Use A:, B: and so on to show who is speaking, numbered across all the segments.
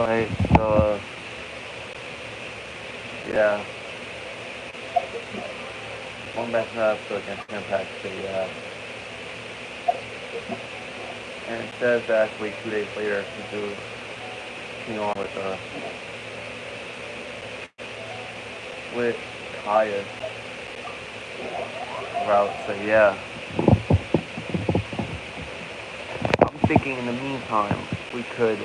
A: Alright, so, yeah. One best up so Genshin Impact, so yeah. And it says that actually 2 days later to do continue on with Kaya's route, so yeah. I'm thinking in the meantime we could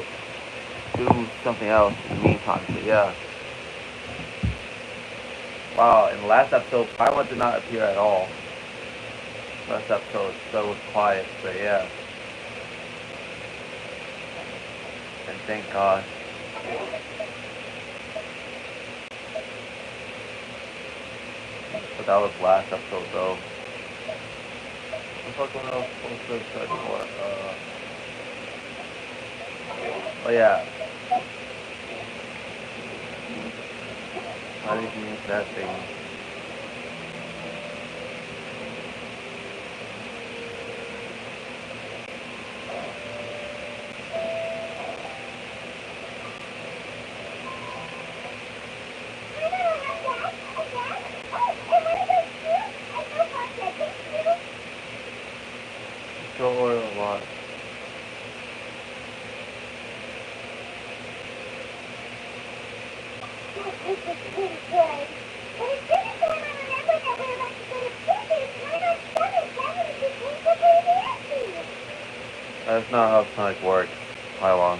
A: do something else in the meantime, so yeah. Wow, in the last episode, Paimon did not appear at all. Last episode, so it was quiet, so yeah. And thank God. But that was last episode though. What else supposed to search for? Oh yeah. How did you use that thing? Still order a lot. That's not how Sonic works. How long?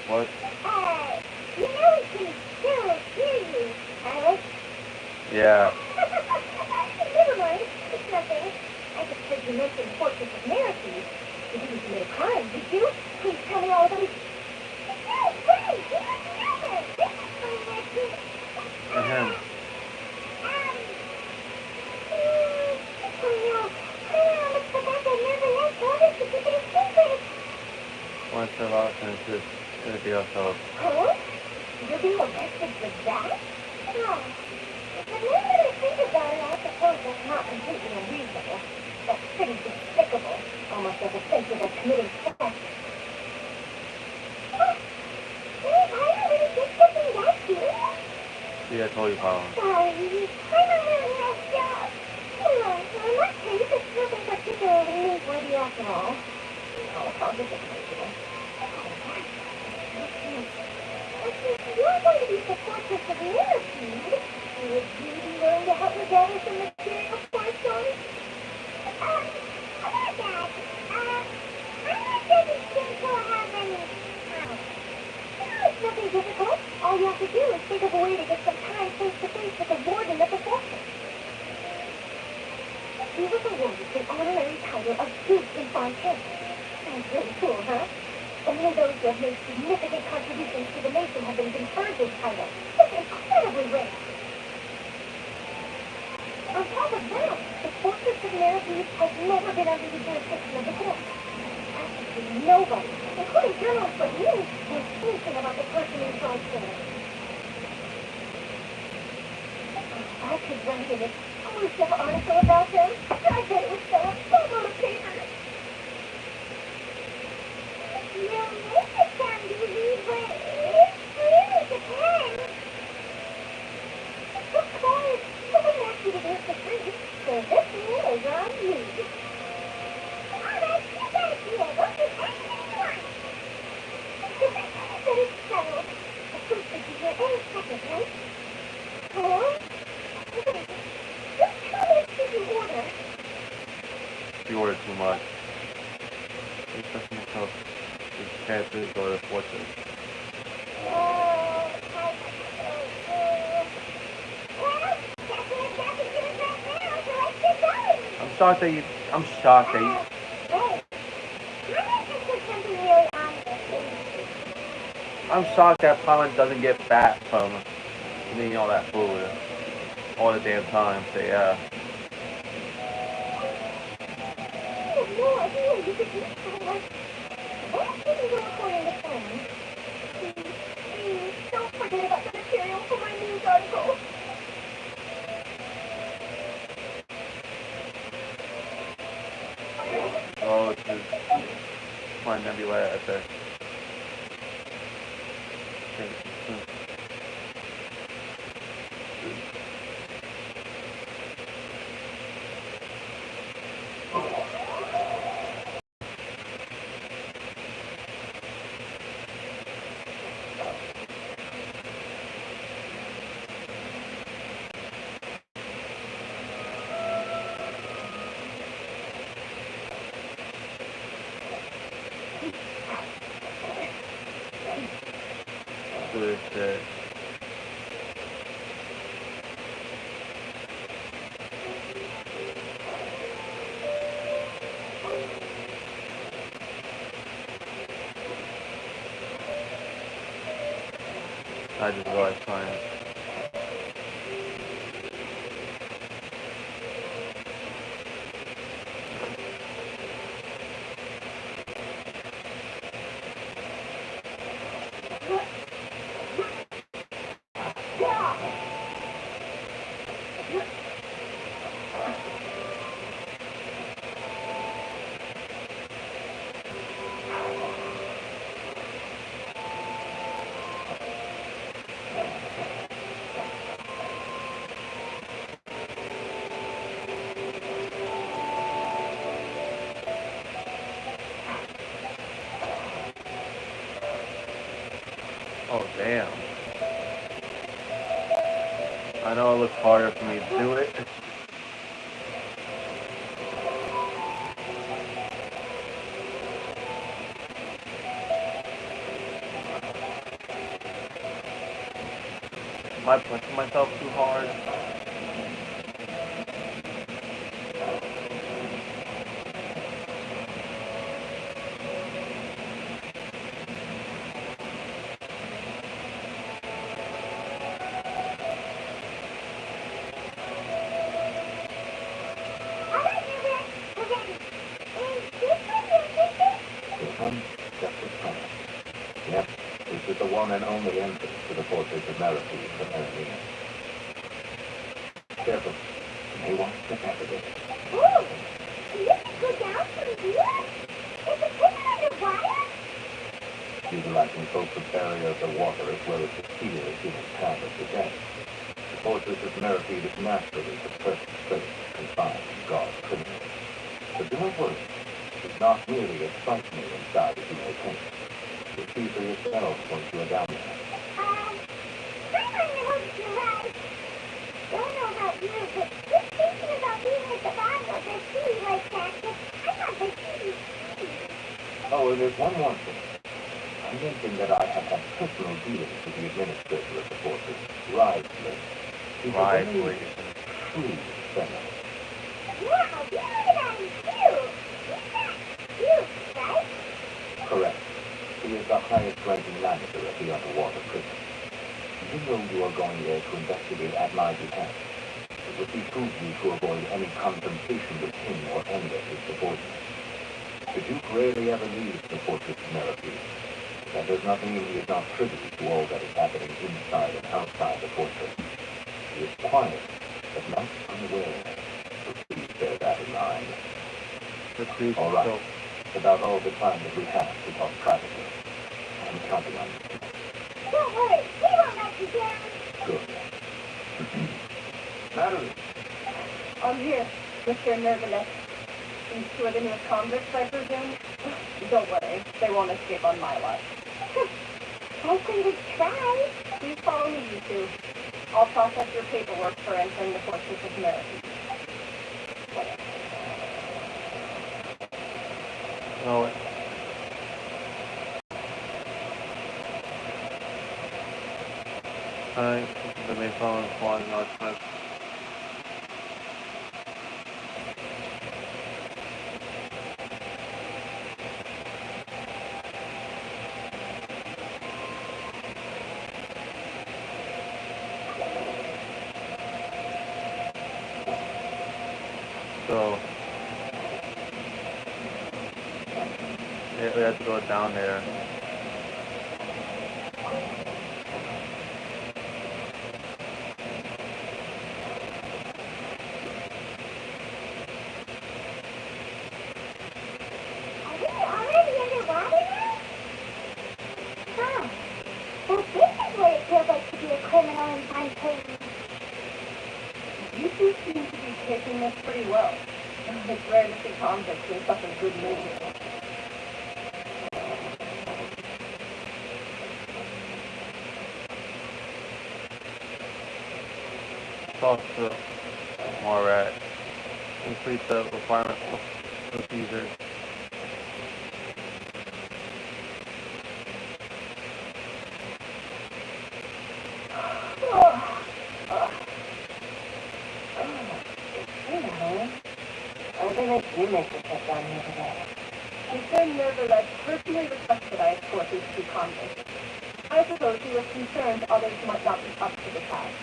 A: What?
B: You know we can still hear you, Alex.
A: Yeah.
B: Never mind, it's nothing. I just heard you mention Fortress of Miracles. You didn't commit a crime, did you? Please tell me all about it.
A: Him. Once the law is gonna be also.
B: Huh? You're being arrested for that? No. But now that I think about it, I suppose that's not completely unreasonable. That's pretty despicable. Almost as offensive as committing theft. I already did something that serious.
A: Yeah, I told you, Paul.
B: Sorry, I'm really messed up. In my case, it's nothing particularly newsworthy after all. I'll just explain it. You're going to be the Fortress of Miracles. Would you be willing to help me gather some material for a story? About that, I'm not sure these things will have any... It's nothing difficult. All you have to do is think of a way to get some time face-to-face with the warden of the fortress. He was awarded the honorary title of Duke in Fontaine. Sounds really cool, huh? Only those who have made significant contributions to the nation have been conferred this title. It's incredibly rare. On top of that, the Fortress of Miracles has never been under the jurisdiction of the court. Absolutely nobody, including journalists like me, knows anything about the person in charge there. I could write an exclusive article about them. I bet it would sell a boatload of papers. You'll make it sound easy, but it really depends. Of course, I wouldn't ask you to do it for free, so this meal is on you. Alright, you gotta see it.
A: You ordered too much. You're stressing yourself. These characters go to the fortress. I'm shocked that you. I'm shocked that you. I'm shocked that Paimon doesn't get fat from eating all that food all the damn time. So yeah.
B: Don't forget about the material for my news article.
A: Oh, it's just find Nebula at the. Shit. I just realized fine. Oh damn. I know it looks harder for me to do it. Am I pushing myself too hard?
C: Yes, this is the one and only entrance to the fortress of Maripede from Earthina. Careful, you may want to navigate.
B: Oh, can you go down from here? Is it taken underwater?
C: Utilizing both the barrier of the water as well as the steel as human path of the dead. The fortress of Maripede is naturally the perfect place to confine and guard criminals. But do not worry, it's not nearly as frightening inside as you may think. You'll see for yourself once you are down there.
B: I hope you're right. Don't know about you, but just thinking about being at the bottom of the sea like that, I'm not the sea.
C: Oh, and there's one more thing. I mentioned that I have had personal dealings with the administrator of the fortress, Risley. He's a very shrewd fellow.
B: Wow, you know about him too. He's not cute, right?
C: Correct. He is the highest-ranking manager of the underwater prison. You know you are going there to investigate at my behest. It would behoove you to avoid any confrontation with him or any of his subordinates. The Duke rarely ever leaves the fortress of Maripede. That does not mean he is not privy to all that is happening inside and outside the fortress. He is quiet, but not unaware. So please bear that in mind. All right. It's about all the time that we have to talk privately. I'm counting on you.
B: Don't worry, we won't let you down.
C: Good. Madeline.
D: I'm here, Mr. Nervalus. These two are the newest convicts, I presume? Don't worry, they won't escape on my watch.
B: I can just try.
D: Please follow me, you two. I'll process your paperwork for entering the fortress of Maripede.
A: No. The main phone is one, no, it's not. So, yeah, we have to go down there.
B: Are we already underwater now? Huh. Well, this is what it feels like to be a criminal in time prison.
D: You two seem to be taking this pretty well. It's rare to see convicts in such a good mood.
A: Talk to Morat. Complete the requirement procedures.
B: I've been a gymnast to sit down here today.
D: Mr. Nervalet personally requested I escort these two convicts. I suppose he was concerned others might not be up to the task.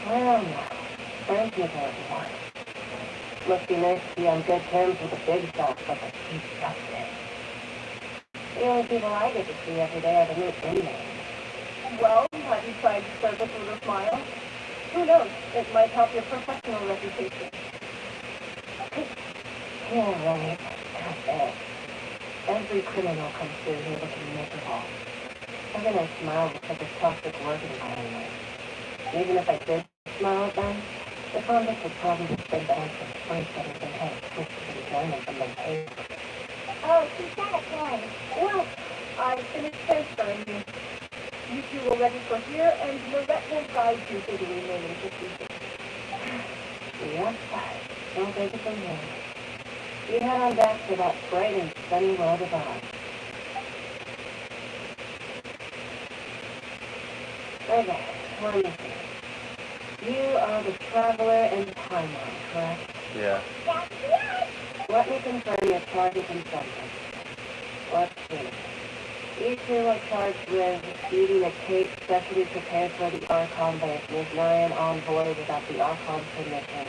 B: Well, thank you, everyone. Must be nice to be on good terms with the big shots like the Chief Justice. The only people I get to see every day are the new inmates.
D: Well, have you tried service with a smile? Who knows? It might help your professional reputation.
B: Yeah, right. That's it. Every criminal comes through here looking miserable. How can I smile with such a toxic work environment? Even if I did smile at them, the convicts would probably spend the answer first that has been kind of twisted enjoyment from their pay. Oh, she's got a point.
D: Well, I finished transferring you. You two will register here, and Lorette will guide you through the remaining procedures.
B: Yep. Don't take it from here. You head on back to that bright and sunny world of ours. Okay, let me see. You are the traveler in timeline, correct?
A: Yeah.
B: That's right. Let me confirm your charges and sentence. Let's see. You two are charged with eating a cake specially prepared for the Archon by Ms. Nyan envoy without the Archon's permission,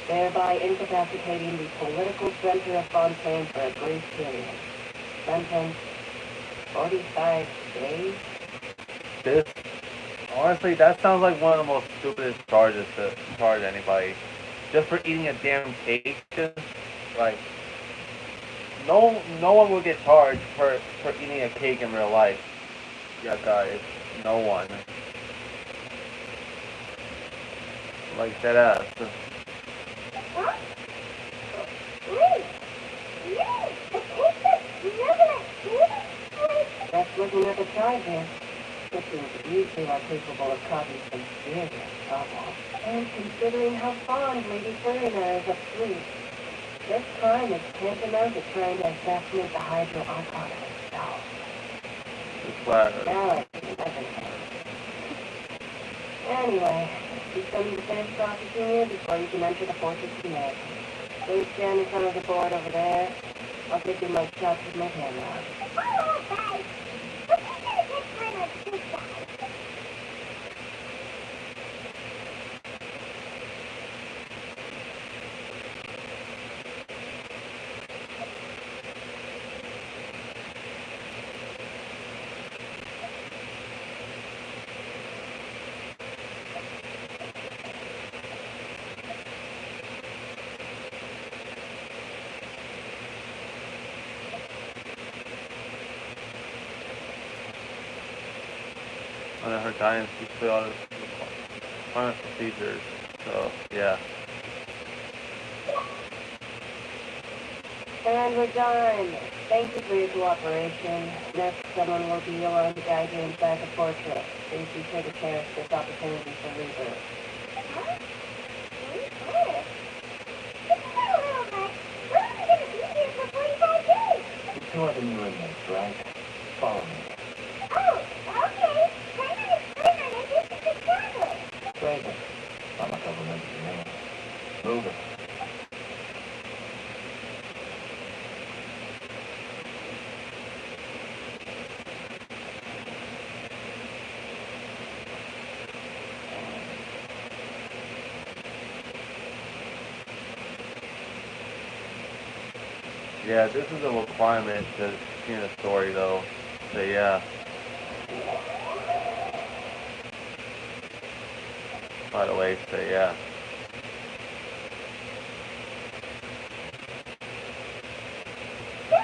B: thereby incapacitating the political center of Fontaine for a brief period. Sentence, 45 days?
A: This, honestly, that sounds like one of the most stupidest charges to charge anybody. Just for eating a damn cake, just, like, no one will get charged for eating a cake in real life. Yeah, guys, no one. Like, that ass.
B: Huh? Wait! No! The cake that's never eaten? Just looking at the charge here. It seems you two are capable of causing some serious trouble. And considering how fond Lady Serena is of sweets, this crime is tantamount to trying to assassinate the Hydro Archon himself.
A: It's flat.
B: Alex, everything. Anyway, you still need to finish processing you before you can enter the Forces Command. Please stand in front of the board over there. I'll take you my shots with my camera. Oh, guys! What's gonna take time on this side?
A: Under her guidance, we fill all the requirement procedures. So, yeah.
B: And we're done. Thank you for your cooperation. Next, someone will be along to guide you inside the fortress. Please be sure to cherish this opportunity for rebirth. Huh? Rebirth? Isn't that a little much? We're only gonna be here for 45
C: Two other new inmates, right? Follow me.
B: Oh, okay. Kramer, this is the shadow.
C: Raven. I'm not gonna remember your name. Move it.
A: Yeah, this is a requirement to see the story, though. So yeah. By the way, so yeah.
B: So,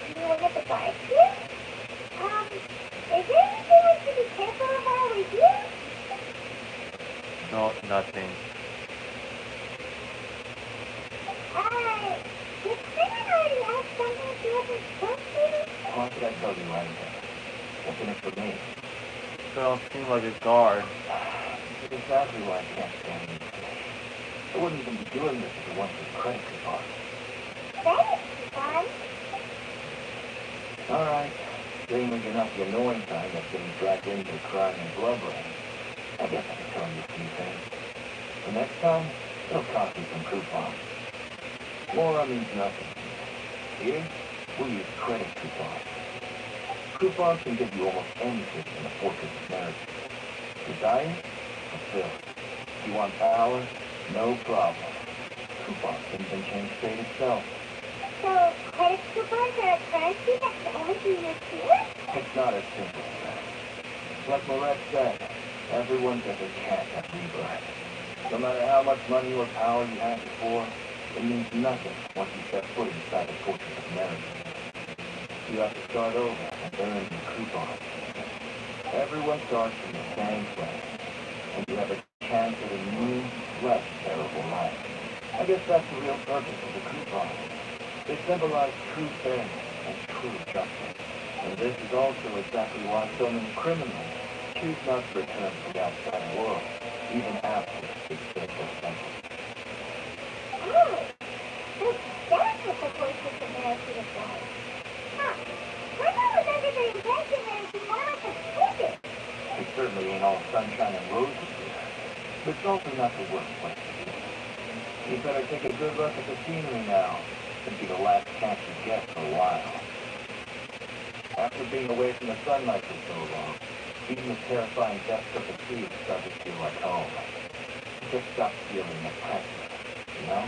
B: you will get the guards here? Is there anything I should be careful of while we're here?
A: No, nothing.
B: Did Kramer already have something she wasn't supposed to?
C: What did I tell you right there? What's in it for me?
A: Girl seems like a guard.
C: It's exactly why I can't stand you today. I wouldn't even be doing this if it wasn't for the credit coupon.
B: Credit coupon?
C: Alright. Seeing as you're not the annoying kind that's getting dragged into crime and blood rain, I guess I can tell you a few things. The next time, it'll cost you some coupons. Laura means nothing. Here, we use credit coupons. Coupons can give you almost anything in the Fortress of Narrative. Desire? Fulfill. You want power? No problem. Coupons can even change fate itself.
B: So, credit coupons are a currency that can only be used here?
C: It's not as simple as that. Like Moret said, everyone gets a chance at rebirth. No matter how much money or power you had before, it means nothing once you step foot inside the Fortress of Narrative. You have to start over and earn your coupons. Everyone starts from the same place, and you have a chance at a new, less terrible life. I guess that's the real purpose of the coupons. They symbolize true fairness and true justice. And this is also exactly why so many criminals choose not to return to the outside world, even after they serve their sentence.
B: Oh, so that's what the Fortress of Narrative is like. Huh. I was under the impression that it'd be more like a prison.
C: It certainly ain't all sunshine and roses here, but it's also not the worst place to be. You better take a good look at the scenery now. It'll be the last chance you get for a while. After being away from the sunlight for so long, even the terrifying depths of the sea start to feel like home. You just stop feeling oppressive, you know?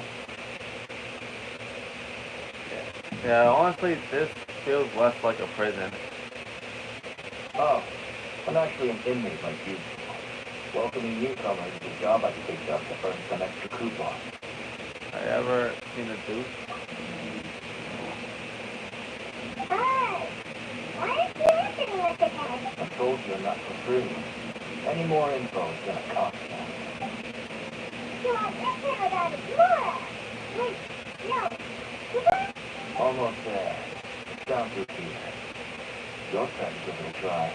A: Yeah, honestly, this feels less like a prison.
C: Oh, I'm actually an inmate like you. Welcoming newcomers is a job I picked up to earn some extra coupons.
A: I ever seen a dude?
B: Hi. Why aren't you answering like a guy?
C: I told you I'm not for free. Any more info is gonna cost you.
B: So I guess I got it. Laura! Wait, no. Coupon?
C: Almost there. It's down to here. Your turn to give it a try.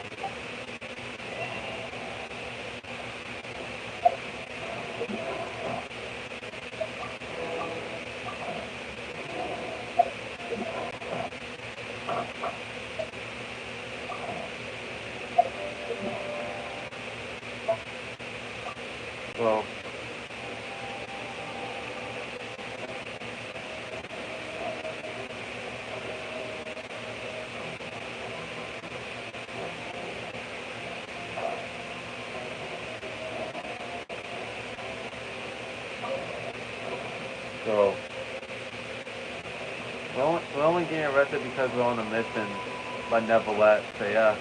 A: Well, so we're only getting arrested because we're on a mission by Neverlet. So yeah.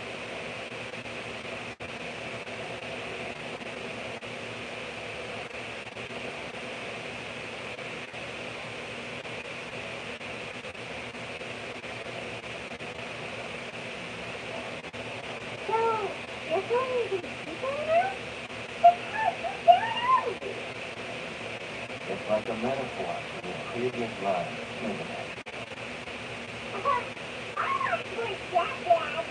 B: So, you're going to be people now? Then how'd you get out?
C: It's like a metaphor for your previous life, isn't it?
B: I like work that bad.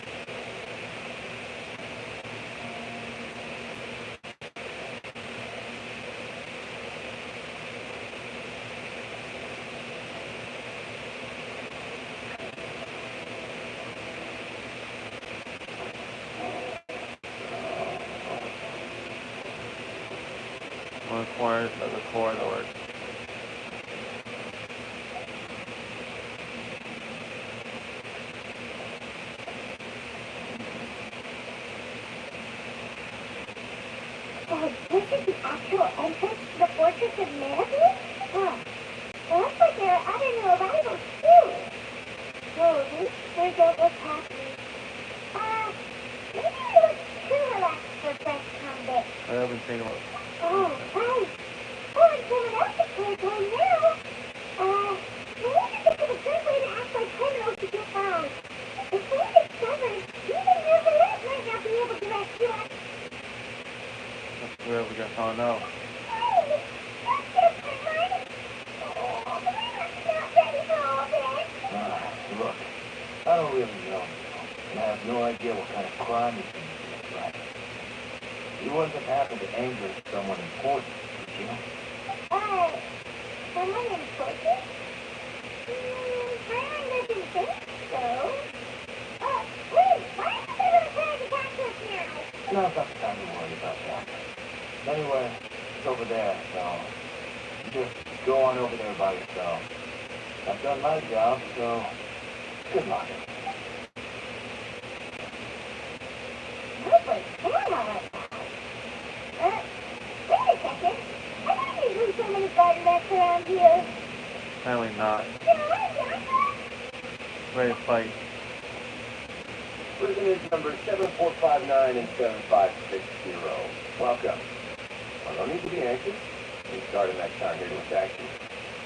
A: corners of the corridors.
B: Oh, this is the actual entrance to the Fortress of Miracles? Oh, it looks like there are other new arrivals, too. Oh, these sure don't look happy. Maybe we look too relaxed for fresh convict.
A: I've been thinking about.
B: Oh, right. Oh, and someone else is territory now. Maybe this is a good way to act like criminals to get found. If we're discovered, even Nicolette might not be able to rescue us.
A: That's where we got. Oh no.
B: Hey, that's just reminded. Oh, I'm not ready for all this.
C: Look, I don't really know. And I have no idea what kind of crime you can right. You wouldn't have happened to anger someone important, did you?
B: Someone important? I didn't think so. Wait, why are they going to try to attack us now?
C: Now's not the time to worry about that. Anyway, it's over there, so you just go on over there by yourself. I've done my job, so good luck.
B: What was that all about? Wait a second. I didn't know so many garden rats around here.
A: Apparently not. Ready to fight.
C: Prisoners number 7459 and 7560. Welcome. Well, no need to be anxious. We started that car here to attack you.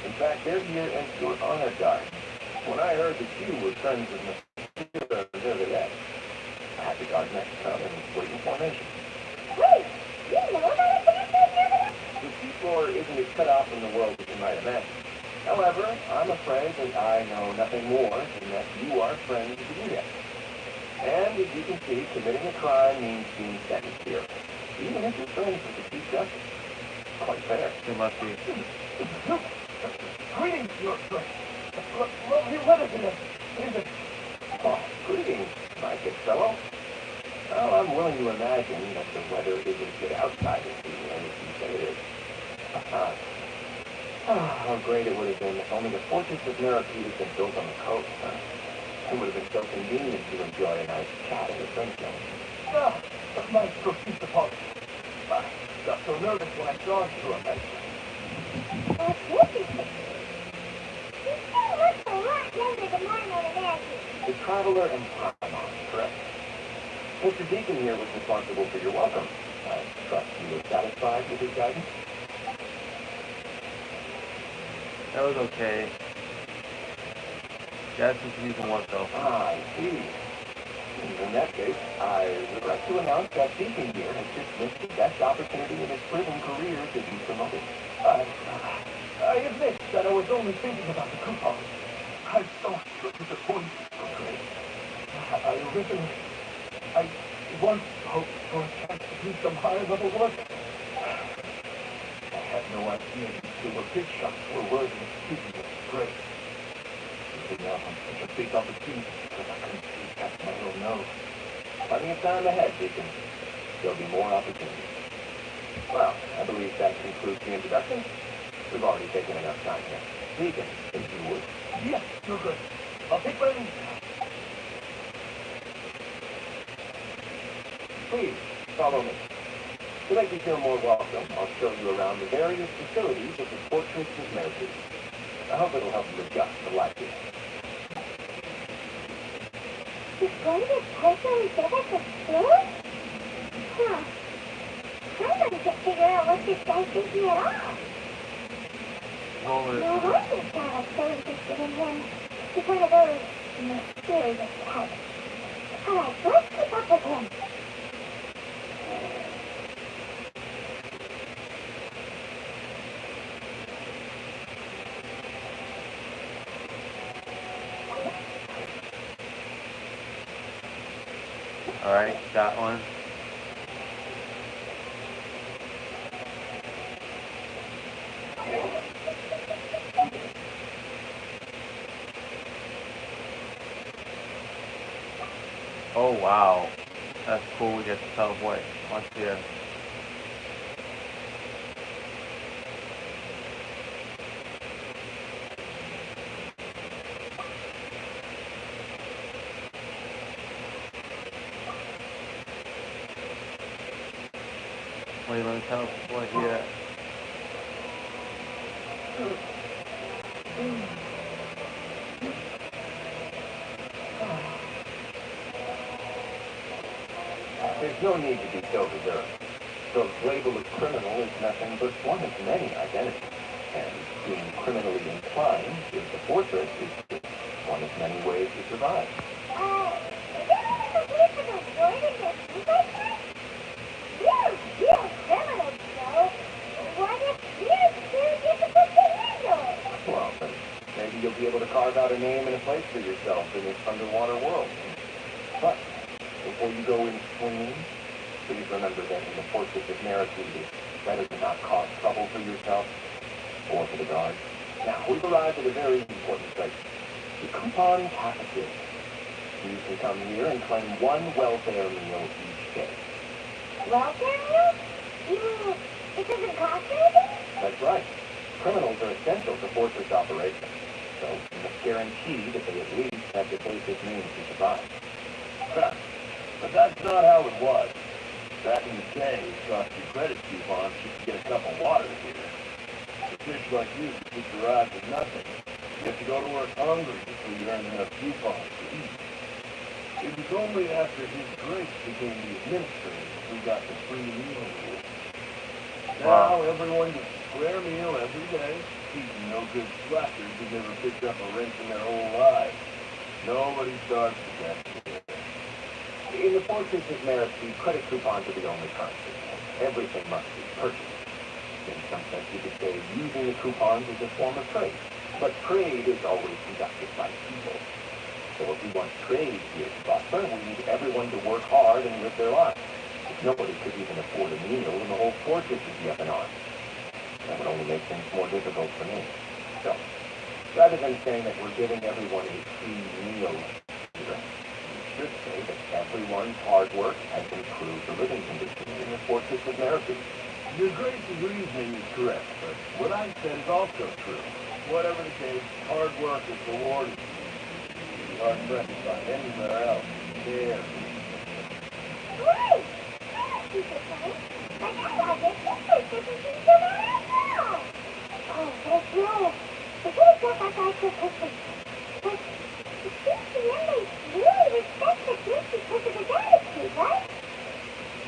C: In fact, they're here and you're on their guard. When I heard that you were friends with Mr. Nervillette, I had the guard next come and wait in formation.
B: Wait, you know about a campus Nervillette?
C: The seafloor isn't as cut off from the world as you might imagine. However, I'm afraid that I know nothing more than that you are friends with the unit. And as you can see, committing a crime means being sentenced here. Even if you're friends with the Chief Justice. Quite fair.
A: It must be.
C: Greetings, your friend. Lovely weather today. Oh, greetings, my good fellow. Well, I'm willing to imagine that the weather isn't good outside this evening as you say it is. How great it would have been if only the Fortress of Miracles had been built on the coast. It would have been so convenient to enjoy a nice chat in the sunshine. Ah, my profuse apologies. I got so nervous when I saw you on that.
B: That's interesting. He still looks a lot younger than normal Americans.
C: The Traveler and Paramount, correct? Mr. Deacon here was responsible for your welcome. I trust you were satisfied with his guidance?
A: That was okay. That's just using one though.
C: I see. In that case, I regret to announce that Deacon here has just missed the best opportunity in his prison career to be promoted. I admit that I was only thinking about the coupon. I'm so disappointed. I once hoped for a chance to do some higher-level work. I had no idea these silver big shots were worthy of speaking with grace. But now I'm such a big opportunity because I couldn't see past my own nose. Plenty of time ahead, Deacon. There'll be more opportunities. Well, I believe that concludes the introduction. We've already taken enough time here. Deacon, if you would. Yes, you're good. I'll take my leave now. Please, follow me. To make you feel more welcome, I'll show you around the various facilities of the Fortress of Miracles. I hope it'll help you adjust to life here.
B: He's going to personally give us a tour? Huh. Somebody should figure out what this guy's thinking at all.
A: Hold it.
B: No wonder Sarah's so interested in him. He's one of those mysterious types. Alright, let's keep up with him.
A: Alright, got one. Oh wow. That's cool, we get to teleport once here. let me teleport here.
C: There's no need to be so reserved. The label of criminal is nothing but one of many identities. And being criminally inclined is the fortress is just one of many ways to survive.
B: Is there like a way for the word in this like that? We're real criminals, though. What if we're too difficult to handle?
C: Well, then maybe you'll be able to carve out a name and a place for yourself in this underwater world. But before you go in swinging, please remember that in the fortress of Narrative, it's better to not cause trouble for yourself or for the guards. Now, we've arrived at a very important place. The Coupon Cafeteria. You can come here and claim one welfare meal each day.
B: Welfare meal? You mean it doesn't cost anything?
C: That's right. Criminals are essential to fortress operations, so you must guarantee that they at least have the basic means to survive.
E: But that's not how it was. Back in the day, it cost you credit coupons just to get a cup of water here. For fish like you to keep your eyes with nothing, you have to go to work hungry before you earn enough coupons to eat. It was only after his grace became the administrator that we got the free meal rule. Now everyone gets a square meal every day, eating no good slackers who never picked up a wrench in their whole lives. Nobody starves to death here.
C: In the fortress of Narrative, credit coupons are the only currency. Everything must be purchased. In some sense, you could say using the coupons is a form of trade. But trade is always conducted by people. So if we want trade here to prosper, we need everyone to work hard and live their lives. If nobody could even afford a meal, then the whole fortress would be up in arms. That would only make things more difficult for me. So, rather than saying that we're giving everyone a free meal, you should say that everyone's hard work has improved the living conditions in the fortress of Narrative.
E: Your Grace's reasoning is correct, but what I said is also true. Whatever the case, hard work is rewarded. You'd be hard-pressed to find anywhere else. There.
B: Right! That's super funny. But now I guess this place doesn't seem so bad at all. Oh, that's right. The kids got that guy so quickly. But it seems to them they really respect the kid because of his attitude, right?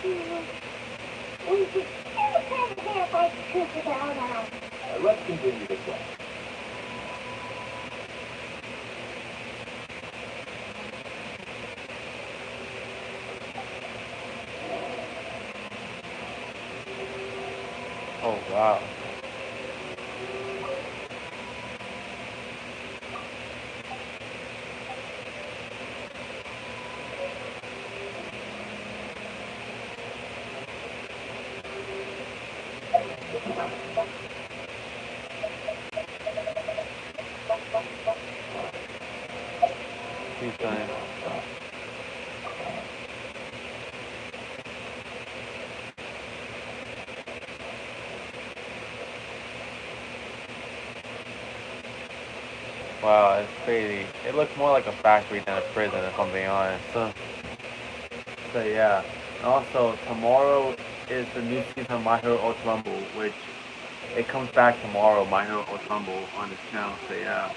B: We should still try to verify the truth with our own eyes.
C: Let's continue this way.
A: Oh wow. He's done. Wow, it's crazy. It looks more like a factory than a prison, if I'm being honest. So yeah. And also, tomorrow is the new season of My Hero Ultra, which it comes back tomorrow, My Hero Ultra on this channel. So yeah.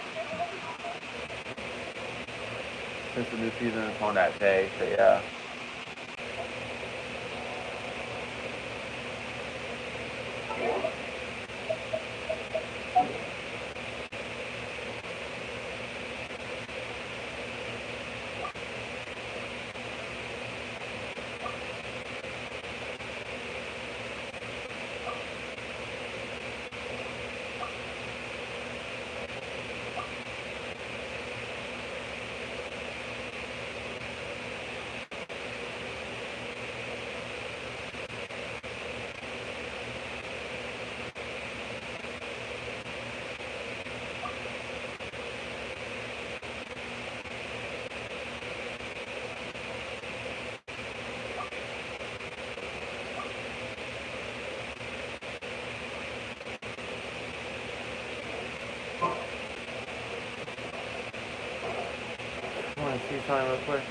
A: Since the new season is on that day, so yeah. I want to see something real quick.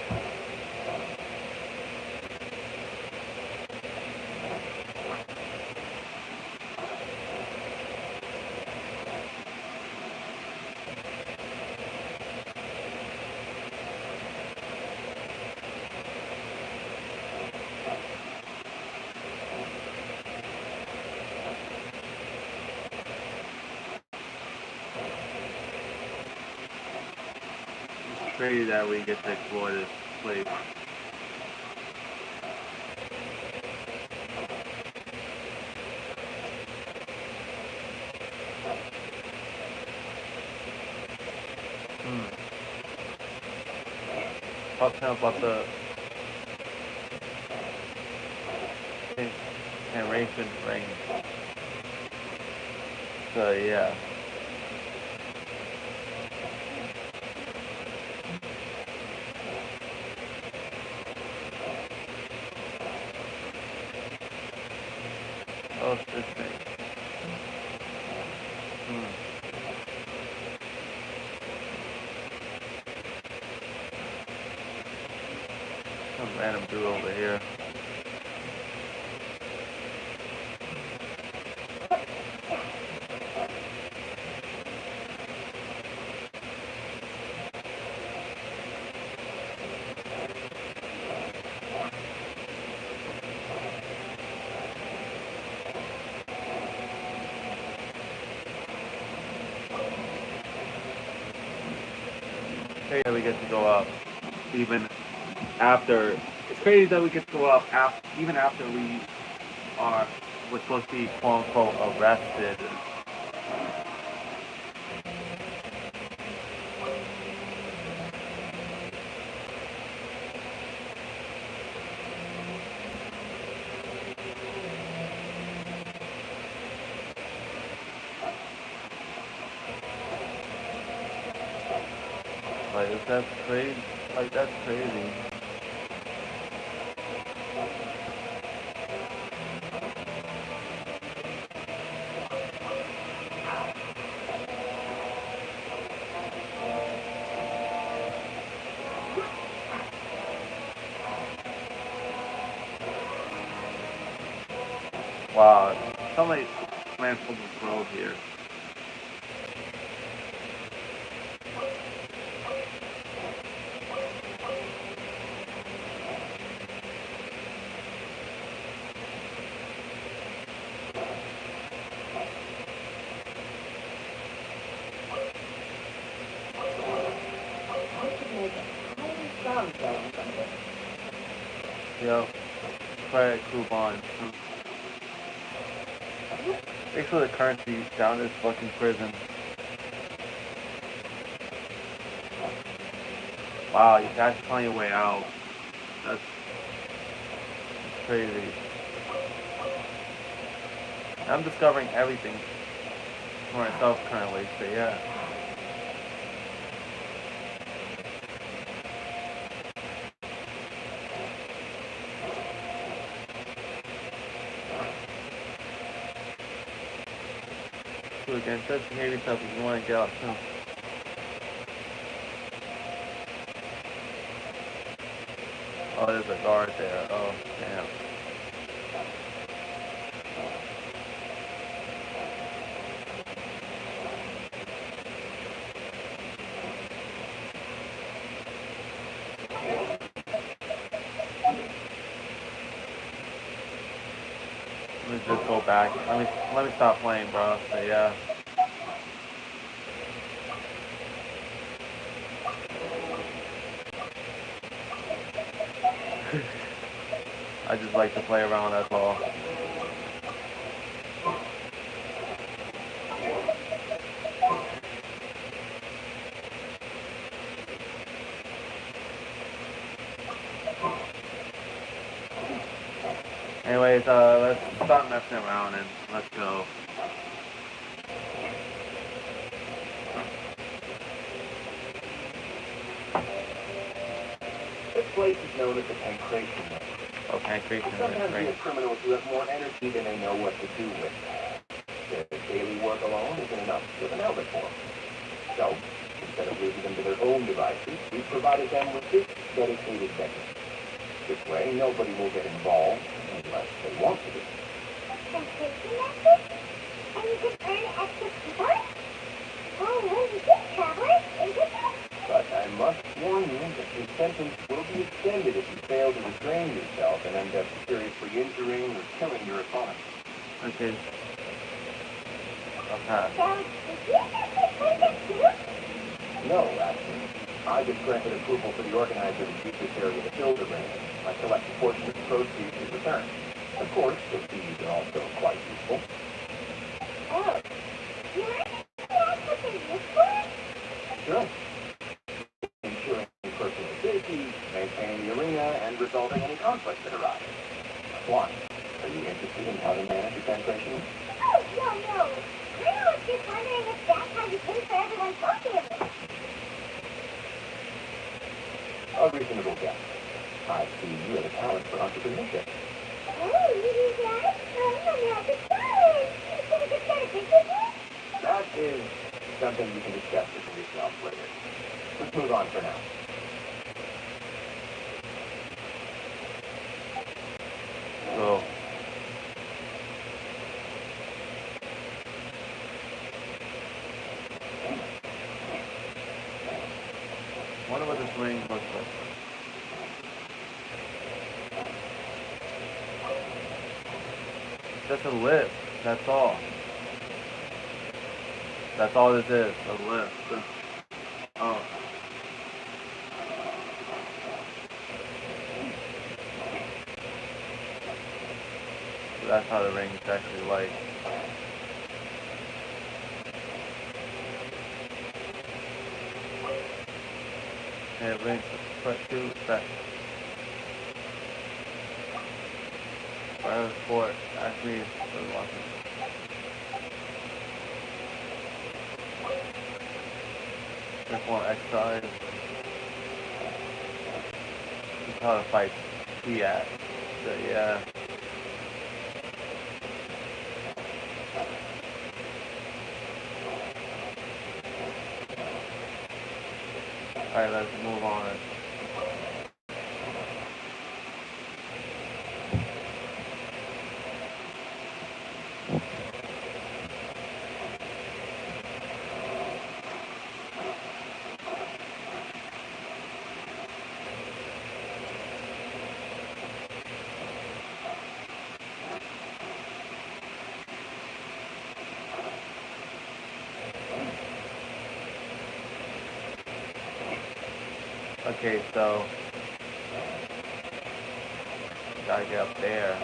A: crazy that we get to explore this place. Talk to him about the generation ring. So yeah. Oh, this thing. Some random dude over here. Crazy that we get to go up even after. It's crazy that we get to go up even after we're supposed to be quote unquote arrested. Like that's crazy. Like that's crazy. Wow, somebody ran from the road here. Yo, credit coupon. Thanks for the currency down this fucking prison. Wow, you guys find your way out. That's crazy. I'm discovering everything for myself currently, so yeah. So again, just behave yourself if you want to get out soon. Oh, there's a guard there. Oh, damn. Let me just go back. Let me stop playing, bro. So yeah. I just like to play around, that's all. Anyways, let's stop messing around and let's go.
C: This place is known as the Pancration Ring.
A: Oh, Pancration
C: Sometimes
A: Ring.
C: we have criminals who have more energy than they know what to do with. Their daily work alone isn't enough to give an outlet for them. So, instead of leaving them to their own devices, we've provided them with this dedicated venue. This way, nobody will get involved unless they want to be.
B: Sensation method? And you can earn extra coupons? Oh, well, you did, traveler, isn't it?
C: But I must warn you that your sentence will be extended if you fail to restrain yourself and end up seriously injuring or killing your opponent.
A: Okay. Okay.
B: So, did you just get printed too?
C: No, actually. I've been granted approval for the organizer to use this area to build a ring. I collect a portion of the proceeds in return. Of course, the fees are also quite useful.
B: Oh, you mind if I ask what they're used for?
C: Sure. Ensuring personal safety, maintaining the arena, and resolving any conflicts that arise. Why? Are you interested in how to manage a penetration?
B: Oh, no. I was just wondering if that's how you pay for everyone talking of it.
C: A reasonable guess. I see you have a talent for entrepreneurship.
B: Oh, you do that? I'm gonna have to try it. Can I get that a business?
C: That is something you can discuss with yourself later. Let's move on for now.
A: So, wonder what this ring looks like. Just a lip. That's all. That's all this is. A lip. Oh. So that's how the ring's actually like. And it rings part 2 back. Right sport. Actually, for watching. There's more exercise. This is how the fights be at. So yeah. Alright, let's move on. Okay, so gotta get up there.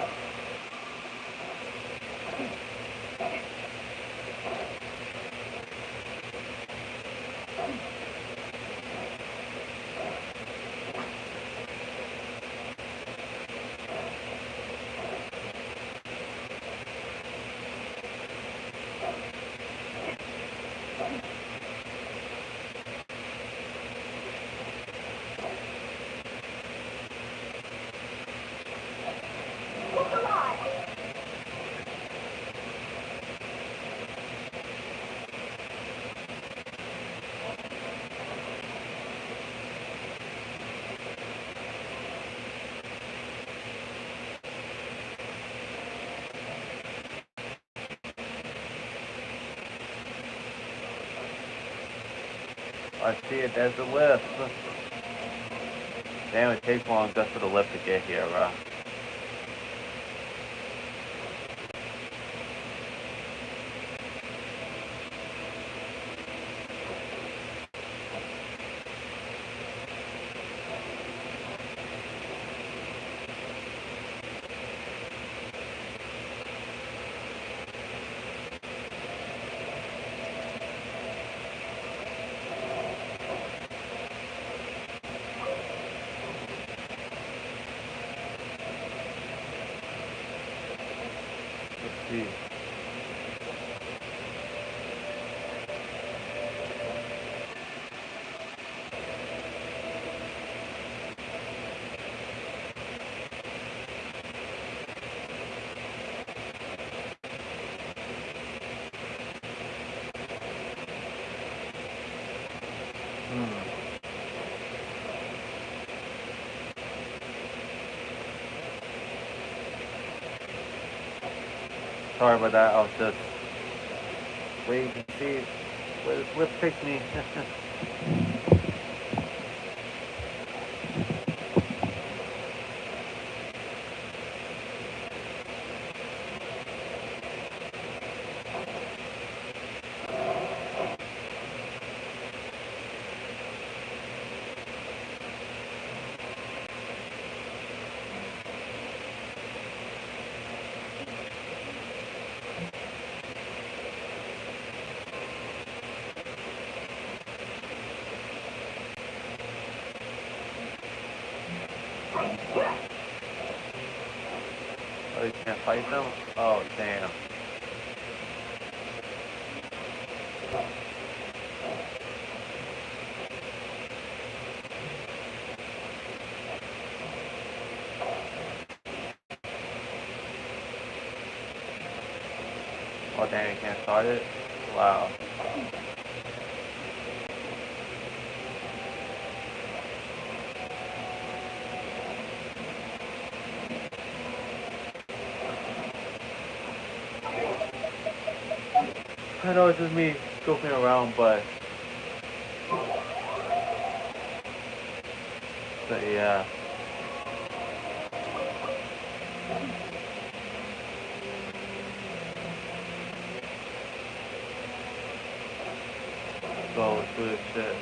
A: I see it, there's the lift. Damn, it takes long just for the lift to get here, bro. Let's see. Sorry about that, I was just waiting to see where this lift takes me. Oh, you can't fight them? Oh, damn. Oh, damn, you can't start it? Wow. I know it's just me goofing around, but yeah. Go through this shit.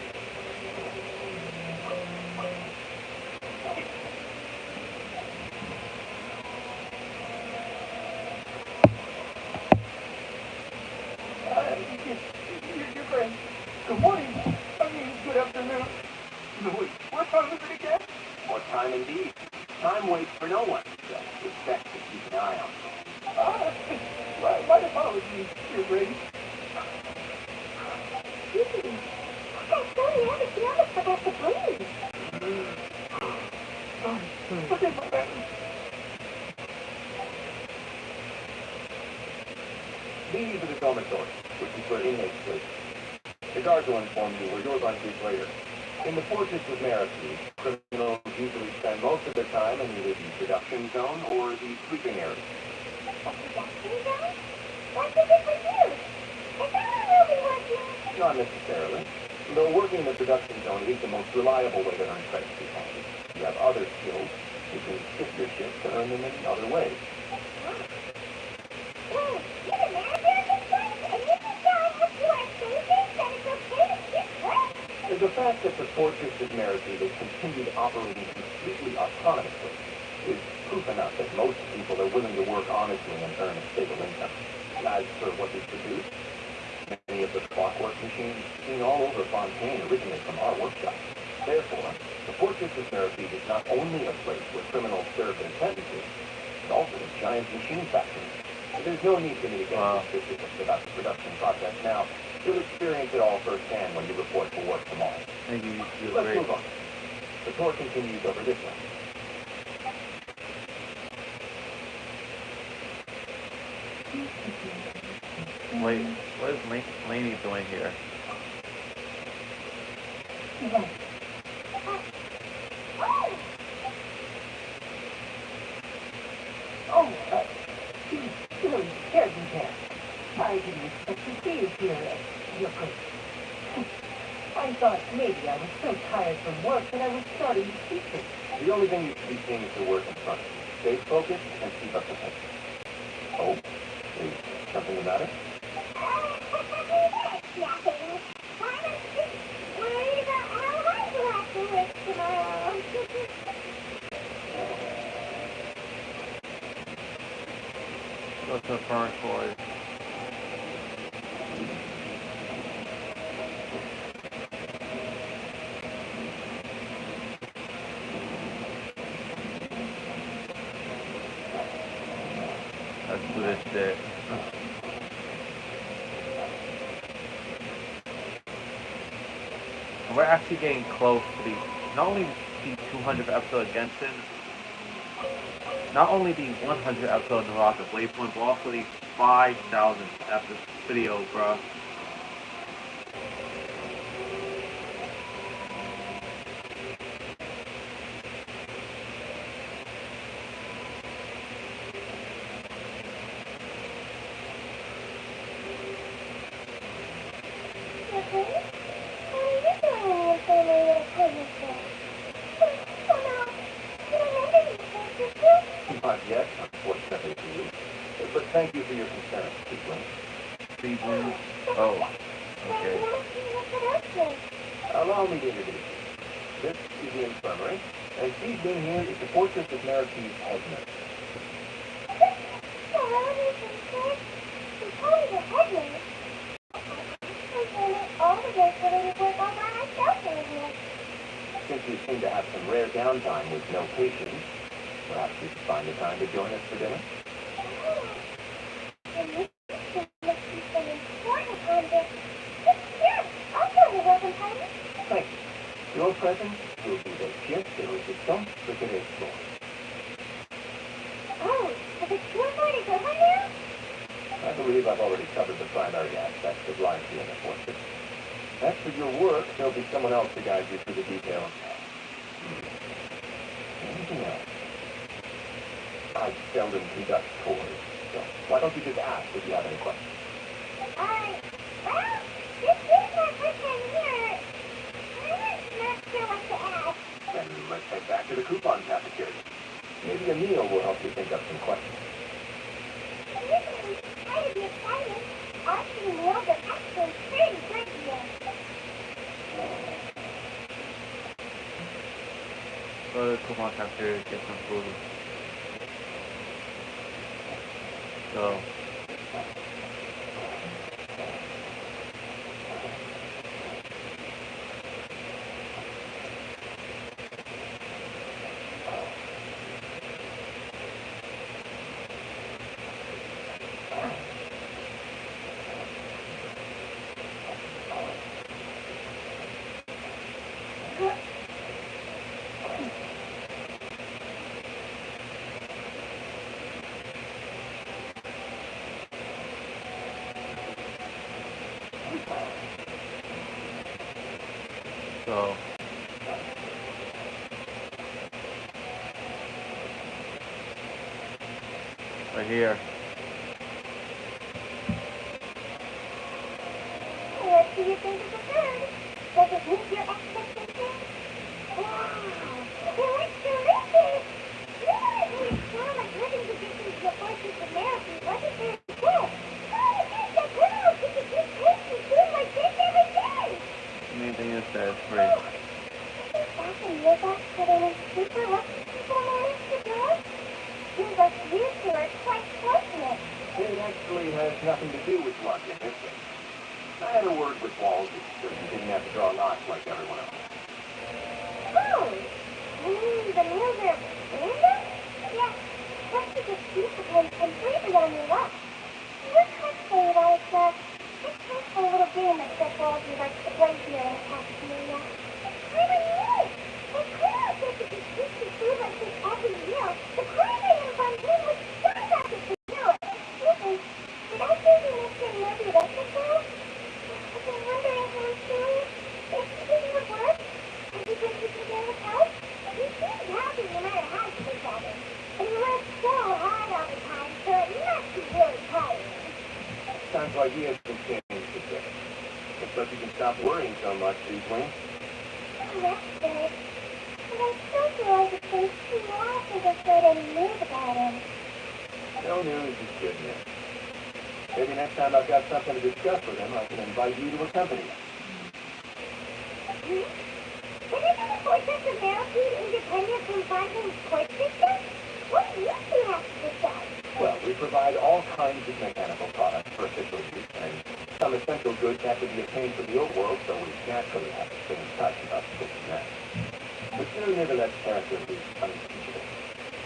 E: Your friend. Good morning. I mean, good afternoon. No, wait, what time is it again?
C: What time indeed? Time waits for no one. Just respect to keep an eye on.
E: My apologies, dear Brady.
B: Gee, that's so heavy. She almost forgot to breathe.
E: Sorry. Forgive my manners.
C: Lead to the dormitory, which is where inmates sleep. The guards will inform you where you're going to sleep later. In the fortress with Marity, criminals usually spend most of their time in either the production zone or the sleeping area.
B: The production zone? What's the difference here? Is that where we'll be working?
C: Not necessarily. Though working in the production zone is the most reliable way to earn credits to you. You have other skills. You can shift your shifts to earn them in other ways.
B: Hey, you're the manager of this place, and you decide what you are thinking that it's okay to skip work?
C: The fact that the fortress of Marity has continued operating completely autonomously is proof enough that most people are willing to work honestly and earn a stable income. As for what we produce, many of the clockwork machines seen all over Fontaine originate from our workshop. Therefore, the fortress of Marity is not only a place where criminals serve their sentences, but also a giant machine factory. There's no need for me to get into specifics about the production process now. You'll experience it all firsthand when you report for work tomorrow.
A: Thank you. You're
C: Let's
A: great.
C: move on. The tour continues over this way.
A: Wait, what is Lainey doing here?
B: Right.
C: Oh, you really scared me there. I didn't expect to see you here at your place. I thought maybe I was so tired from work that I was starting to see things. The only thing you should be seeing is the work in front of you. Stay focused and keep up the pace. Oh, is something the matter?
B: Nothing. I'm just worried about how hard we'll have to work tomorrow.
A: Go to the front court. Let's do this shit. And we're actually getting close to the, not only the 200th episode of Genshin, not only the 100th episode of Naraka Waypoint, but also the 5,000th episode video, bro.
C: Not yet, unfortunately for you. But thank you for your concern, Steve.
A: Season. Oh, okay.
C: Allow me to introduce you. This is the infirmary, and Steve Bean here is the Fortress of Marity's head nurse. Since you seem to have some rare downtime with no patients, Perhaps you could find the time to join us for dinner?
B: And this must be some important content. Sure, I'll join the welcome party.
C: Thank you. Your presence will be the gift de resistance for today's tour.
B: Oh, is the tour going to go on now?
C: I believe I've already covered the primary aspects of life here in the fortress. As for your work, there'll be someone else to guide you through the details. Anything else? I seldom conduct tours, so why don't you just ask if you have any questions?
B: Well, this is my first time here. I'm not sure what to ask.
C: Then let's head back to the coupon cafeteria. Maybe a meal will help you think up some questions.
B: Usually, try to be exciting. Our city meals are actually pretty good here.
A: Go to the coupon cafeteria to get some food. So. So, right here.
B: What do you think of the food? Does it meet your expectations? Wow, it looks delicious! It sounds like living conditions before America wasn't very good. Oh, it tastes so good! We could just tasty food like this every day!
A: Anything is that is free.
B: Back in your box, but in super lucky people managed to do it? Seems like you two are quite fortunate.
C: It actually has nothing to do with luck in this case. I had a word with Walls so you didn't have to draw lots like everyone else.
B: Oh, you mean the meals are random? Yeah, plus you just choose to depend completely on your luck. You could say that it's just a little game that Seth Walsey likes to play here in the cafeteria. I would know it! Of course, if you could choose to food like this every meal, the clothing and campaign would skyrocket to know it. Listen, did I say you missed your movie restaurant? I've been wondering how I'm doing. If you think it would work, have you been keeping him with help? He seems happy no matter how he was at it. And he works so hard all the time, so it must be really tiring.
C: Sounds like he has some change to say. Looks like you can stop worrying so much, Sequin.
B: Oh, that's good. But I still feel like it's been too long since I've heard any news about him.
C: No news is good news. Maybe next time I've got something to discuss with him, I can invite you to accompany him.
B: Isn't the Fortress of Battlefield independent from Fontain's court system? What do you two have to decide?
C: Well, we provide all kinds of mechanical products for official use, and some essential goods have to be obtained from the old world, so we naturally have to stay in touch about this and that. Monsieur Nivelet's character is unimpeachable.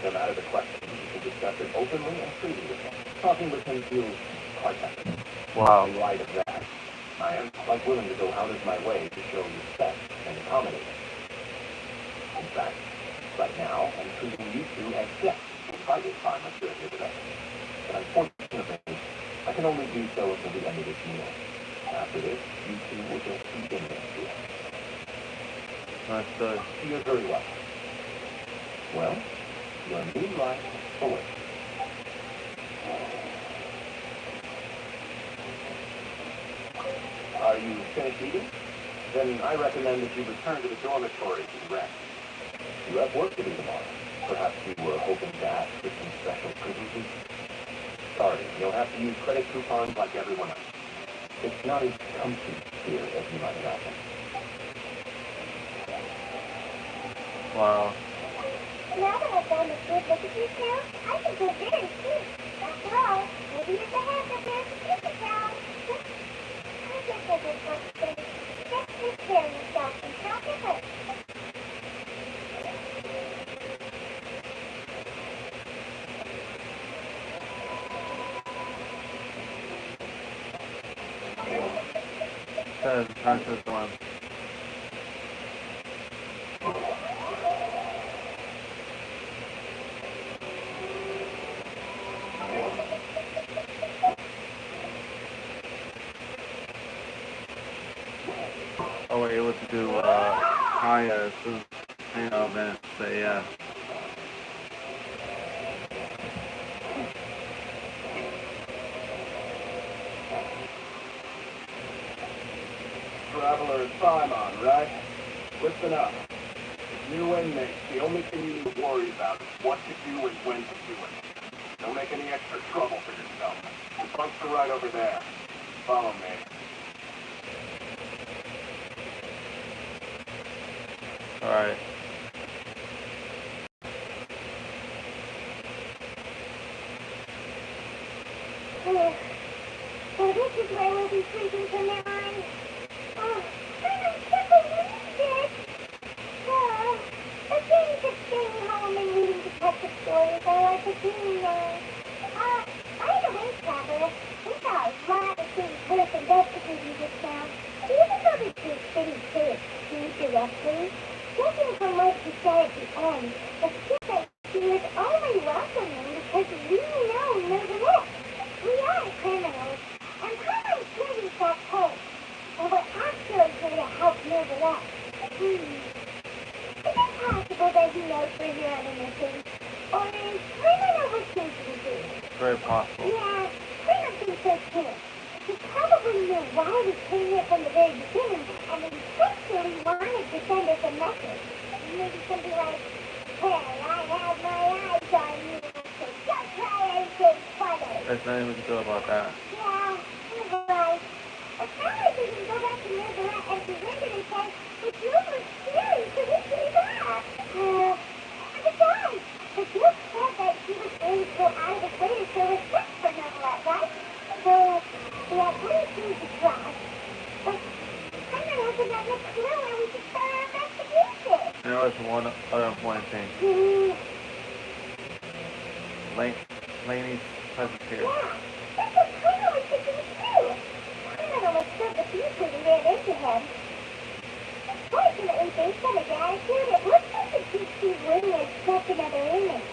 C: No matter the question, you can discuss it openly and freely with him. Talking with him feels quite natural.
A: Wow.
C: In light of that, I am quite willing to go out of my way to show respect and accommodate him. In fact, right now, I'm treating you two as guests invited by Monsieur Nivelet. But unfortunately, I can only do so until the end of this meal. After this, you two will just be in this deal.
A: Understood.
C: You're very welcome. Well, your new life awaits. Are you finished eating? Then I recommend that you return to the dormitory to rest. You have work to do tomorrow. Perhaps you were hoping to ask for some special privileges? Sorry, you'll have to use credit coupons like everyone else. It's not as comfy here as you might imagine.
A: Wow.
B: Now that I've done this good look at you two, I think we're very cute. After all, maybe it's a hand up there to keep it down. I guess I just want to say, just take care of yourself and don't get hurt.
A: says return to the storm. Oh, we're able to do higher events, so yeah.
E: Traveler is Paimon, right? Listen up. As new inmates, the only thing you need to worry about is what to do and when to do it. Don't make any extra trouble for yourself. The bunks are right over there. Follow me.
A: Alright.
B: So this is where we'll be sleeping from now on. Oh, I can't believe it. The things of staying home and reading detective stories are like a dream now. By the way, Traveler, we saw a lot of things worth investigating just now. Even though this is pretty clear to you directly, judging from what you said at the end, the secret is only welcoming because we know nevertheless. We are criminals, and part of getting that pay, and we're actually here to help nevertheless. Is it possible that he knows we're here on a mission? Or is Kramer overthinking things?
A: Very possible.
B: Yeah, Kramer thinks so too. He probably knew why we came here from the very beginning and intentionally wanted to send us a message. Maybe something like, hey, I have my eyes on you, so don't try anything funny.
A: There's nothing we can do about that.
B: Yeah, you're right. As long as we can go back to Neverland and surrender and say, the Duke was scary, so we came back. And besides, the Duke said that he was going to go out of his way to show respect for Neverland, right? So, we have three things to try. But Kramer hasn't gotten a clue where we should start our investigation.
A: And there was one other important thing. Laney's presence here.
B: Yeah, that's what Kramer was thinking too. Kramer almost spilled the beans when we ran into him. Fortunately, based on his attitude, it looks like the deep sea wing is just another inmate.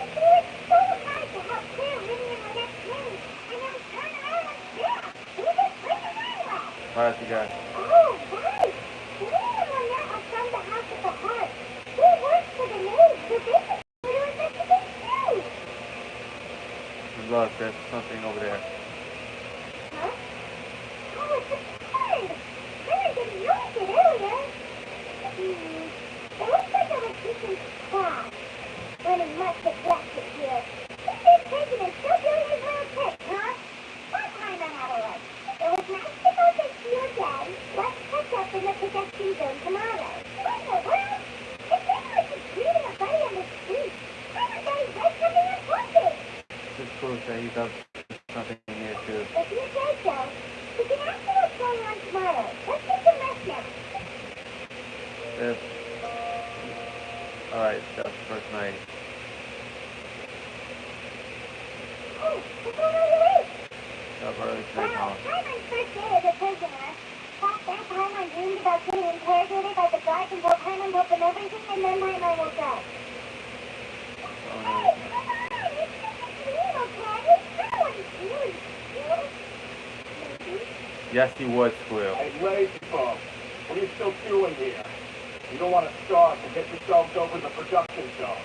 B: We worked so hard to help clear William on that plane, and then we turn around and yeah, we just bring him anyway.
A: Alright, you guys.
B: Oh, right. William and Annette are from the House of the Heart. They work for the maid, so they can do investigate too.
A: Look, there's something over there.
B: Huh? Oh, it's a bird. Kramer didn't notice it earlier. It looks like a teaching class. Running much neglected here. This is president still doing his little trick, huh? What time on our life? It was nice to go to you again. Let's catch up in the projection zone tomorrow. What in the world? It seems like he's greeting a buddy on the street. Kramer said he's read something important.
A: This proves that he's up to something here too.
B: If you say so, we can ask him what's going on tomorrow. Let's get some rest now.
A: Alright, that's the first night.
B: Hey, what's going on your way?
A: Got early today,
B: Wow,
A: huh?
B: Paimon's first day as a prisoner. Back then, Paimon dreamed about getting interrogated by the guards until Paimon told them everything, and then Paimon woke up.
A: Oh,
B: Hey,
A: no.
B: come on! It's just a dream, okay? I don't want to really feel. Maybe.
A: Yes, he would squeal.
E: Hey, lazy folks, what are you still doing here? You don't want to starve, so get yourselves over to the production zone.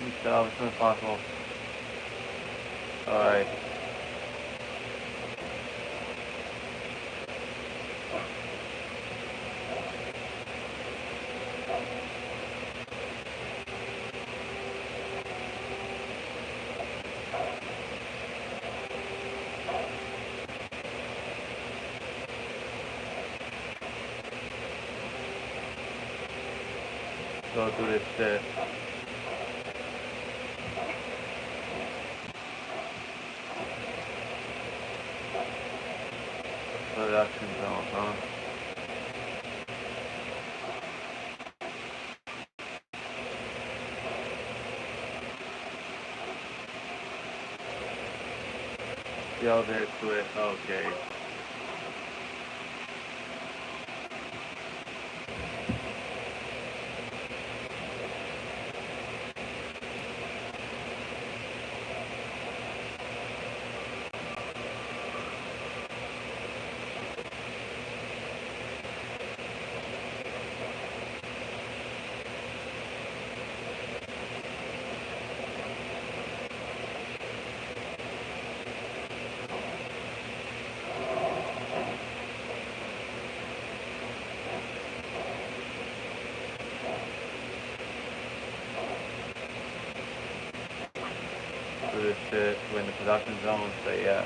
A: You stop as soon as possible. Alright. Go do this shit. Production zone, huh? The elevator to it. Okay. For this shit, we're in the production zone, so yeah.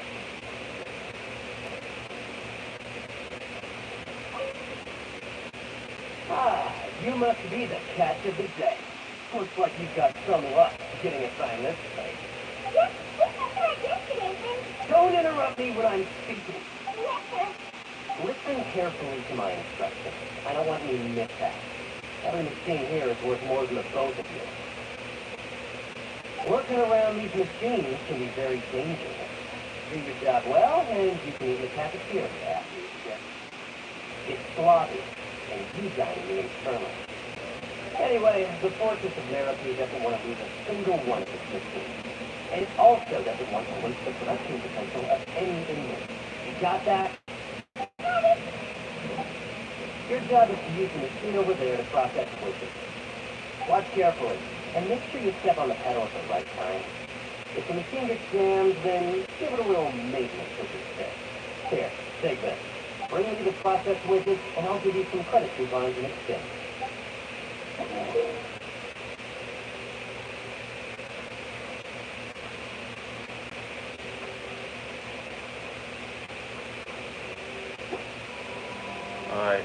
C: Ah, you must be the catch of the day. Looks like you've got some luck getting assigned this place.
B: Yes, we just heard yesterday, then.
C: Don't interrupt me when I'm speaking.
B: Yes, sir.
C: Listen carefully to my instructions. I don't want any mishaps. Every machine here is worth more than the both of you. Working around these machines can be very dangerous. Do your job well, and you can eat in the cafeteria after you shift. It's sloppy, and you dine in the infirmary. Anyway, the Fortress of Narrapee doesn't want to lose a single one of its machines. And it also doesn't want to waste the production potential of any inmate. You got that? Your job is to use the machine over there to process wishes. Watch carefully, and make sure you step on the pedal at the right time. If the machine gets jammed, then give it a little maintenance with your stick. Here, take this. Bring me the processed wishes, and I'll give you some credit coupons in exchange.
A: Alright.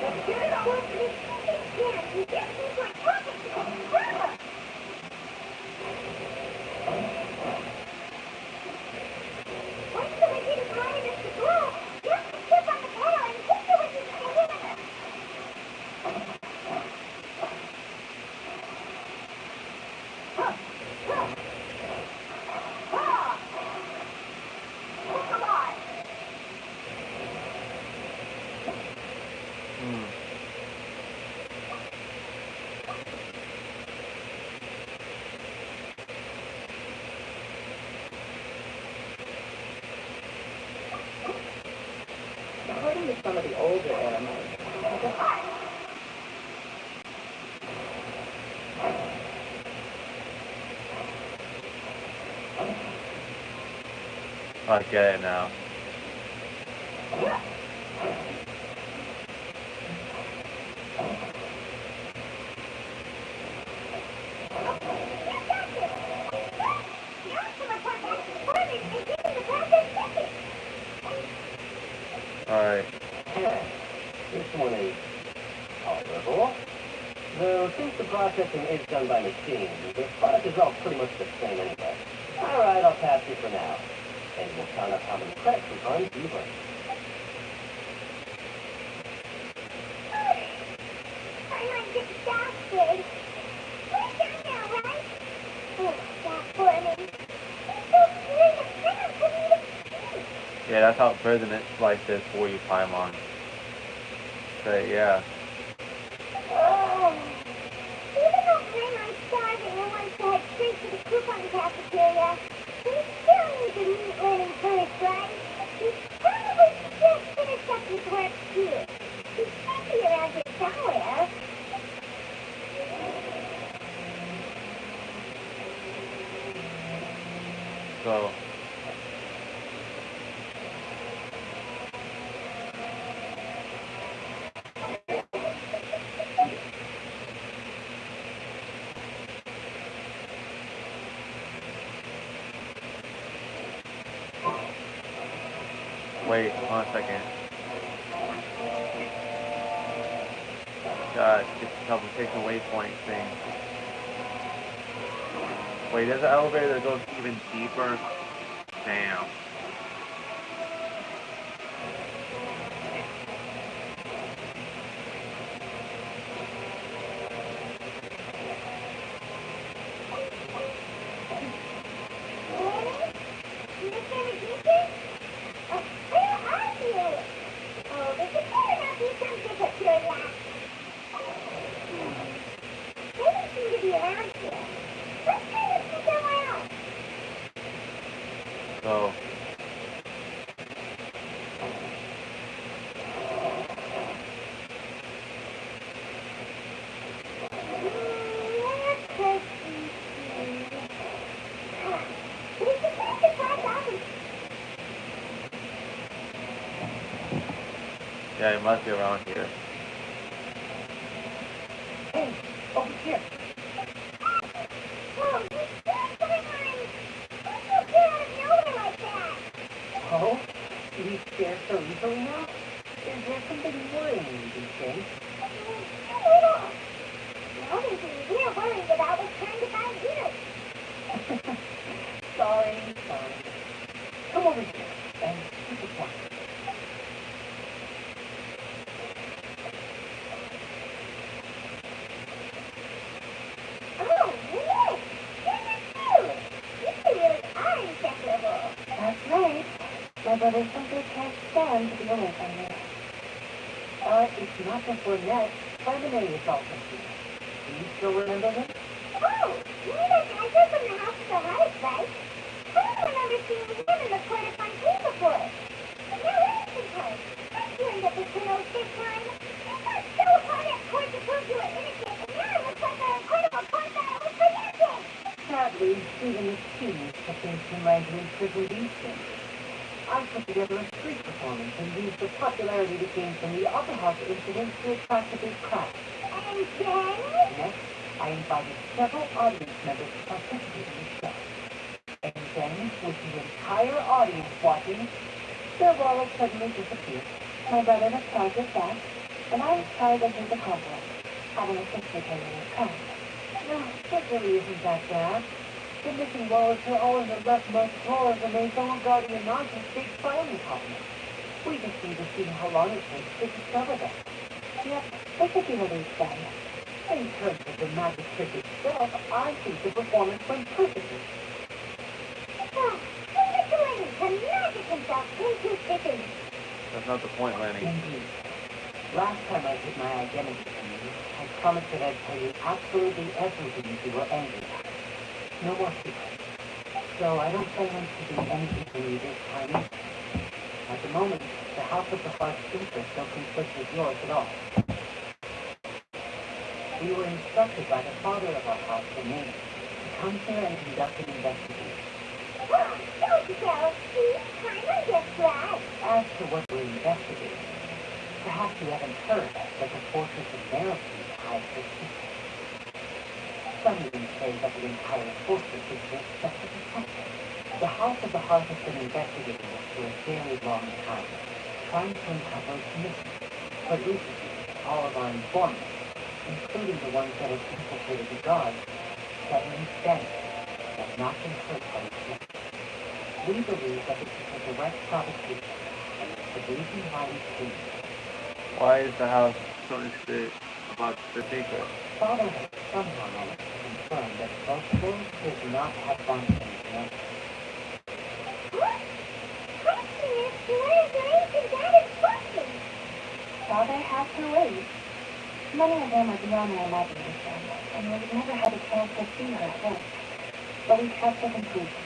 B: Computer don't want to be yeah, you get me for talking to him. Brother. Why should I be dividing us to grow? You have to step on the pedal and hit you with your hand. Come on.
A: Hmm.
C: According to some of the older animals,
A: I get it now. Alright.
C: this one is tolerable. Though, since the processing is done by machines, the product is all pretty much the same anyway. Alright, I'll pass you for now. And we'll count up how many credit coupons you've earned.
B: I like to stop this. We're done now, right? Oh, that Foreman. He's so curious and fast for me to see.
A: Yeah, that's how President life is for you, Paimon. So yeah.
B: Oh. Even though Paimon's starving and wants to head straight to the coupon cafeteria, he still needs to meet Lenny first, right? He's probably just finished up his work here. He should be around here somewhere.
A: So wait, one second. God, it's a teleportation waypoint thing. Wait, there's an elevator that goes even deeper. Damn. So, yeah, it must be around here.
D: Hey, over here. Oh, you scared so easily now? Is there something worrying you these days?
B: The only thing we're worried about is trying to find you.
D: Sorry. Come over here and keep it quiet.
B: Oh, Nick! This is you! You really are inseparable.
D: That's right. My brother simply can't stand to be away from me. It's not just Lynette. Clemente is also here. Do you still remember him?
B: Oh, you're the guy from the House of the Hearts, right? I don't remember seeing him in the Court of Fontaine before. But now innocent time. I turned up the good old big time. I got so hard at court to prove you were innocent, and now it looks like an incredible court battle was presenting.
D: Sadly, even the students have been too mind to imprison these things. I put together a street performance and used the popularity that came from the Opera House incident to attract a big crowd.
B: And then?
D: Next, I invited several audience members to participate in the show. And then, with the entire audience watching, their wallet suddenly disappeared. My brother was charged with that, and I was charged as his accomplice, having assisted him in his crime. No, it really isn't that bad. The missing wallets are all in the leftmost drawer of the Maison Guardian Nonsense big filing cabinet. We just need to see how long it takes to discover them. Yep, they should be released then. In terms of the magic trick itself, I think the performance went perfectly.
B: Oh, Mr. Lenny, the magic himself came too sticky.
A: That's not the point, Lenny.
D: Indeed. Last time I hid my identity from you, I promised that I'd tell you absolutely everything if you were angry. No more secrets. So I don't plan to do anything for you this time either. At the moment, the House of the Heart's interests don't conflict with yours at all. We were instructed by the father of our house, the mayor, to come here and conduct an investigation.
B: Oh, don't tell. See, I'm just glad.
D: As to what we're investigating, perhaps you haven't heard that the fortress of Narrowseat hides the secret. Some even say that the entire fortress exists just to protect it. The House of the Heart has been investigating this for a very long time, trying to uncover its mystery. But recently, all of our informants, including the ones that have infiltrated the guards, suddenly vanished and have not been hurt by its mystery. We believe that this is a direct provocation, and it's the reason why we came here.
A: Why is the house so interested about the secret?
D: Father has somehow managed to confirm that Roscoe does not have Fontaine's name.
B: What? Question is, where is your ancient dad is functioning?
D: Father has her ways. Many of them are beyond our imagination, and we've never had a chance to see her at work. But we trust her completely.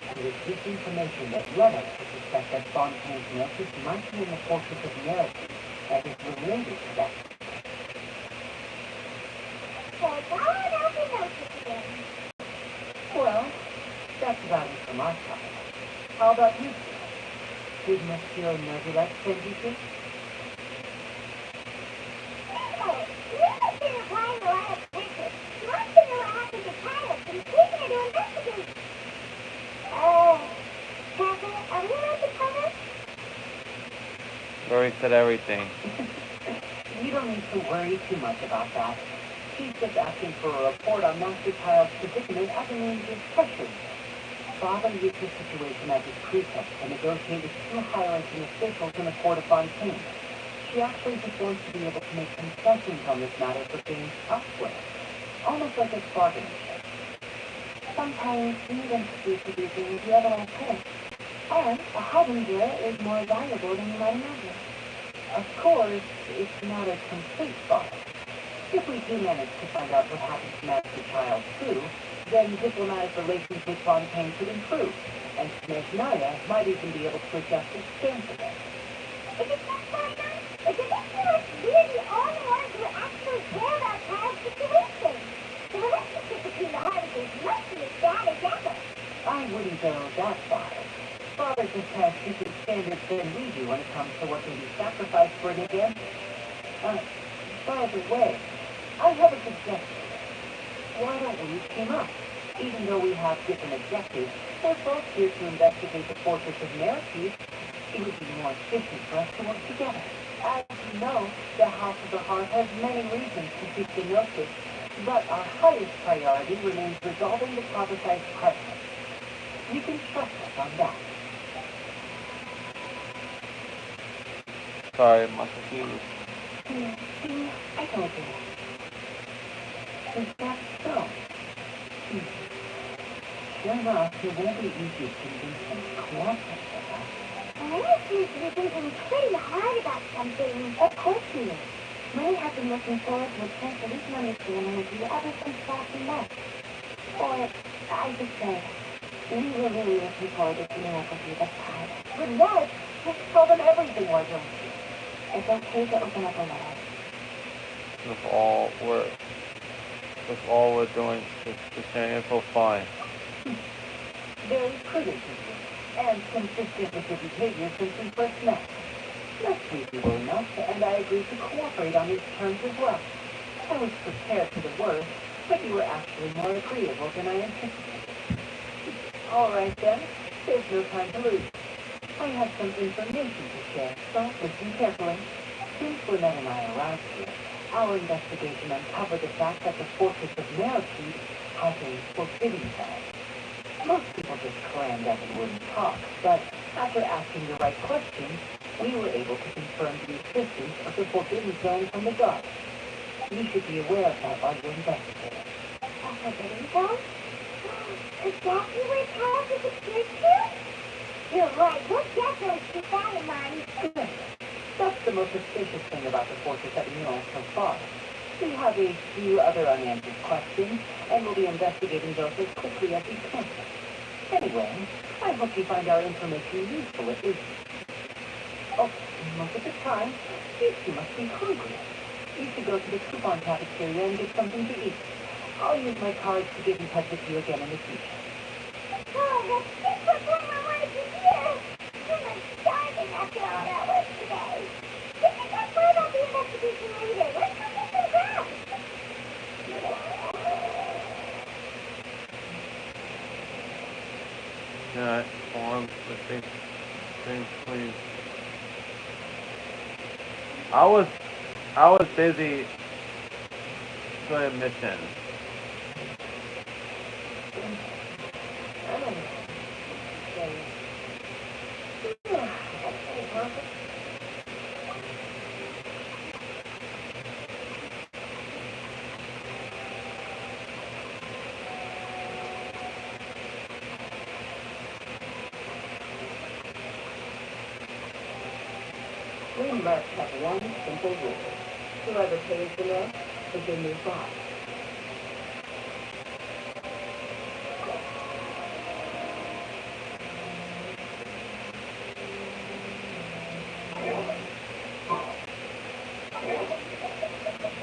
D: It is this information that led us to suspect that Fontaine's nurses might be in the fortress of Narrowseat that is related to that.
B: So it's all about the notice again.
D: Well, that's about it from our side. How about you two? Did Monsieur Neuvillette send you to?
B: Oh, you must be applying a lot of pressure. He wants to know what happened to Tyler, so he's taking her to investigate. Catherine, are we allowed to cover?
A: We already said everything.
D: You don't need to worry too much about that. She's just asking for a report on Master Child's predicament as a means of pressuring him. Father used the situation as his pretext to negotiate with two high-ranking officials in the court of Fontaine. She actually just wants to be able to make concessions on this matter for things elsewhere, almost like a bargaining chip. Sometimes you introduce to do things you otherwise couldn't, and a harbinger is more valuable than you might imagine. Of course, it's not a complete farce. If we do manage to find out what happened to Master Child too, Then diplomatic relations with Fontaine could improve, and Snezhnaya might even be able to adjust its stance a bit.
B: Is it just finite? Like, does it feel like we're the only ones who actually care about Kyle's situation? The relationship between the Harlequins must be as bad as ever.
D: I wouldn't go that far. Father just has different standards than we do when it comes to what can be sacrificed for an advantage. By the way, I have a suggestion. Why don't we team up? Even though we have different objectives, we're both here to investigate the fortress of Marrakech. It would be more efficient for us to work together. As you know, the House of the Heart has many reasons to seek the Gnosis, but our highest priority remains resolving the prophesized crisis. You can trust us on that.
A: Sorry, I'm confused.
D: See, I told you. Is that so? Sure enough, it won't be easy to convince them to cooperate with us.
B: Mary seems to be thinking pretty hard about something.
F: Of course he is. Mary has been looking forward to a transformation understanding with you ever since last we met. Or, I should say, we were really looking forward to teaming up with you this time.
D: But what? Just tell them everything, why don't you?
F: It's okay to open up a letter.
A: If all we're doing is sharing info, fine.
D: Very prudent of you, and consistent with your behavior since we first met. That's reasonable enough, and I agreed to cooperate on these terms as well. I was prepared for the worst, but you were actually more agreeable than I anticipated. All right then, there's no time to lose. I have some information to share, so listen carefully. Since Lynette and I arrived here, our investigation uncovered the fact that the fortress of Marrakech has a forbidden zone. Most people just clammed up and wouldn't talk, but after asking the right questions, we were able to confirm the existence of the forbidden zone from the guards. You should be aware of that while you're investigating.
B: A forbidden zone? Exactly where Kyle disappeared to? You're right, we'll definitely keep that in mind.
D: Good. That's the most suspicious thing about the fortress that we know so far. We have a few other unanswered questions, and we'll be investigating those as quickly as we can. Anyway, I hope you find our information useful at least. Oh, look at the time. You two must be hungry. You should go to the coupon cafeteria and get something to eat. I'll use my cards to get in touch with you again in the future.
B: Oh, that's just what I wanted to hear. I'm starving after all that work today. We can talk more about the investigation later. Let's go get some grub.
A: Yeah, forms, things, please. I was busy doing a mission.
D: We must have one simple rule. Whoever pays the most is the new boss.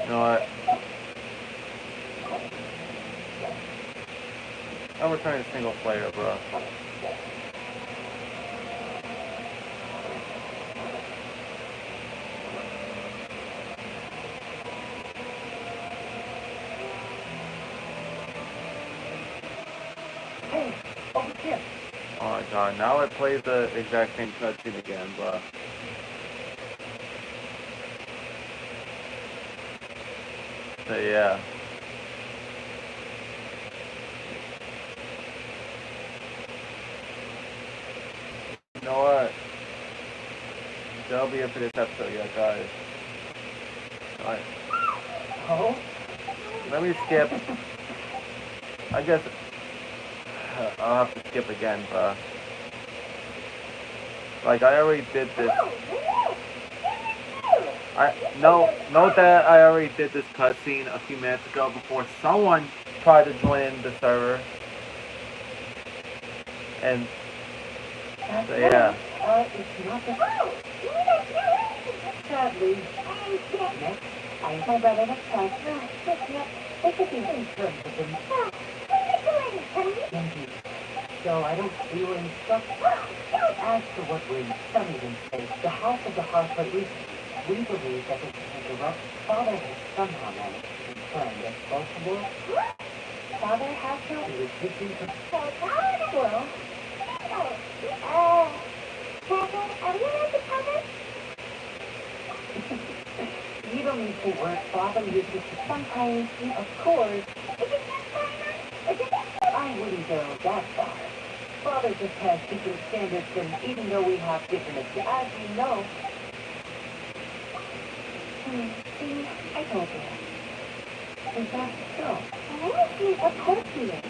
A: You know what? I'm returning single player, bro.
D: Hey, over here.
A: Oh my god, now I play the exact same cutscene again, bro. So yeah. You know what? That'll be it for this episode, yeah, guys. Alright,
D: Oh?
A: let me skip. I guess I'll have to skip again, bro. Like, I already did this.
B: Oh, Lynette!
A: Note that I already did this cutscene a few minutes ago before someone tried to join in the server. And
D: That's
A: so, yeah.
D: it's not the...
B: Oh, you mean that's
D: Sadly,
B: and
D: next, I my brother was tried. They could be in terms of them. Indeed. So I don't see you instruct. As to what we studied in space, the House of the Heart released, we believe that this is a direct father has somehow managed to confirm that both worlds. Father has no existing to
B: well, Catherine, are we allowed to cover?
D: You don't need to work. Father uses to sometimes, of course.
B: Is it just timer? Is it?
D: I wouldn't go that far. Father just has different standards, and even though we have different, as you know. See, I told you. Is that so?
B: Yes, of course he is.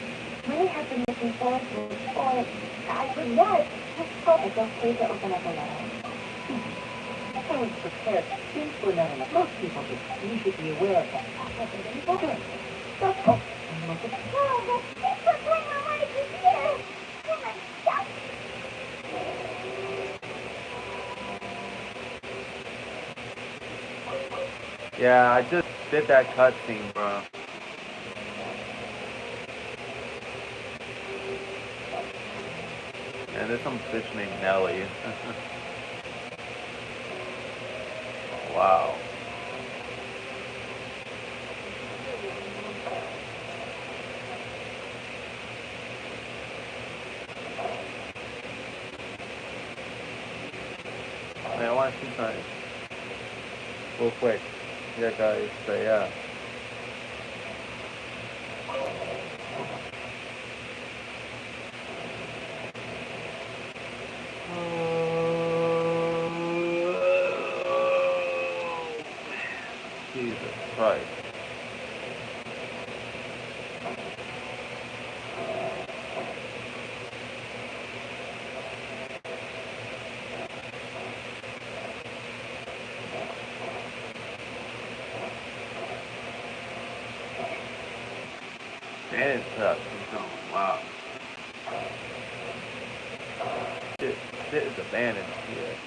B: Many have been looking forward to it, or I forget. Just hope it's okay to open up a letter.
D: I was prepared. Since we're not enough, most people you should be aware of that. Okay. That's all.
B: Oh, but thanks for playing my money to here. Oh my God.
A: Yeah, I just did that cutscene, bro. And there's some bitch named Nelly. Wow. Man, I want to see something real quick. Yeah, guys. So yeah. Jesus Christ. Man, it's tough. Wow. Shit is abandoned here.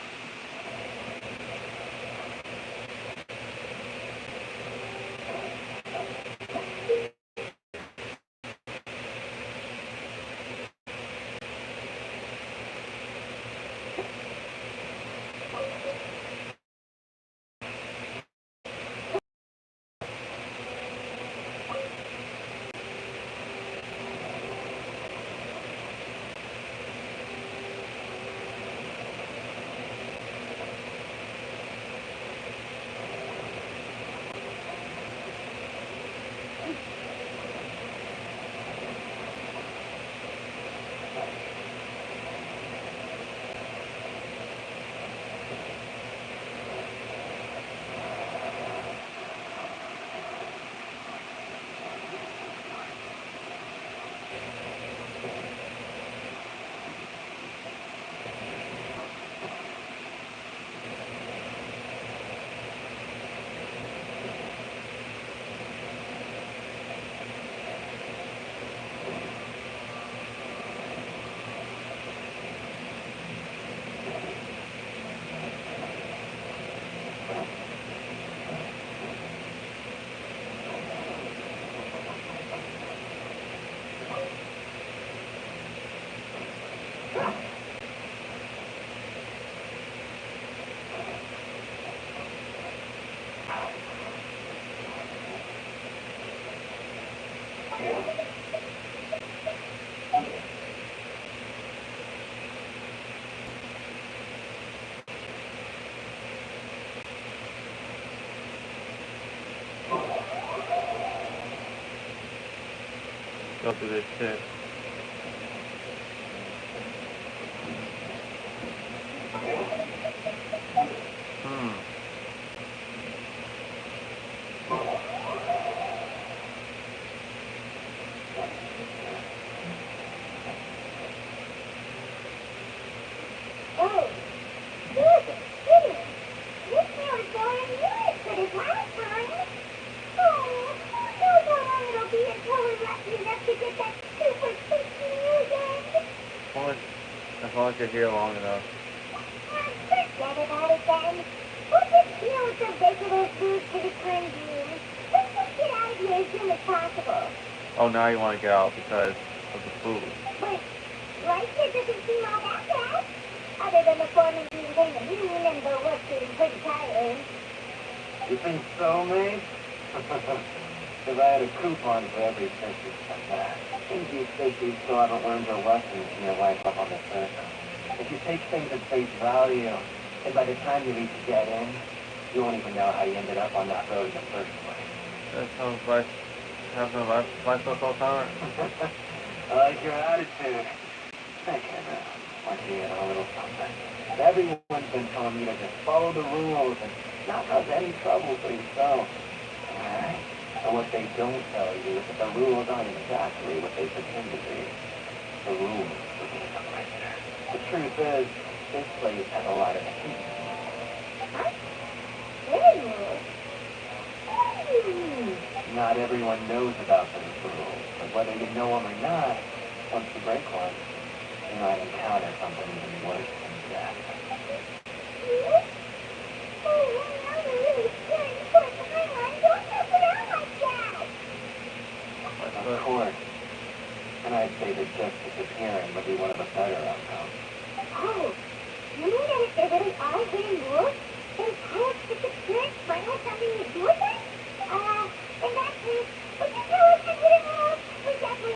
A: Go through this shit.
B: Oh, look, Kitty. This meal is going to be as good as last time. Oh, who knows how long it'll be until we let
A: long as you're here long enough.
B: Forget about it then. We'll just deal with the regular food for the time being. Let's just get out of here as soon as possible.
A: Oh, now you want to get out because of the food.
B: But life here doesn't seem all that bad. Other than the foreman being kind of mean and the work getting pretty tiring.
C: You think so, mate? Because I had a coupon for every cent you spent back. Things you think you still haven't learned your lessons in your life up on the surface. If you take things at face value, and by the time you reach dead end, you won't even know how you ended up on that road in the first place.
A: That sounds like having a life all the time.
C: I like your attitude. I can want you in a little something. Everyone's been telling you to just follow the rules and not cause any trouble for yourself. Alright? And what they don't tell you is that the rules aren't exactly what they pretend to be. The rules are being a prisoner. The truth is, this place has a lot of hidden rules.
B: Huh? Hidden rules?
C: Not everyone knows about those rules, but whether you know them or not, once you break one, you might encounter something even worse than death. Of course. And I'd say that just disappearing would be one of the better outcomes.
B: Oh, you mean that if there really are hidden rules,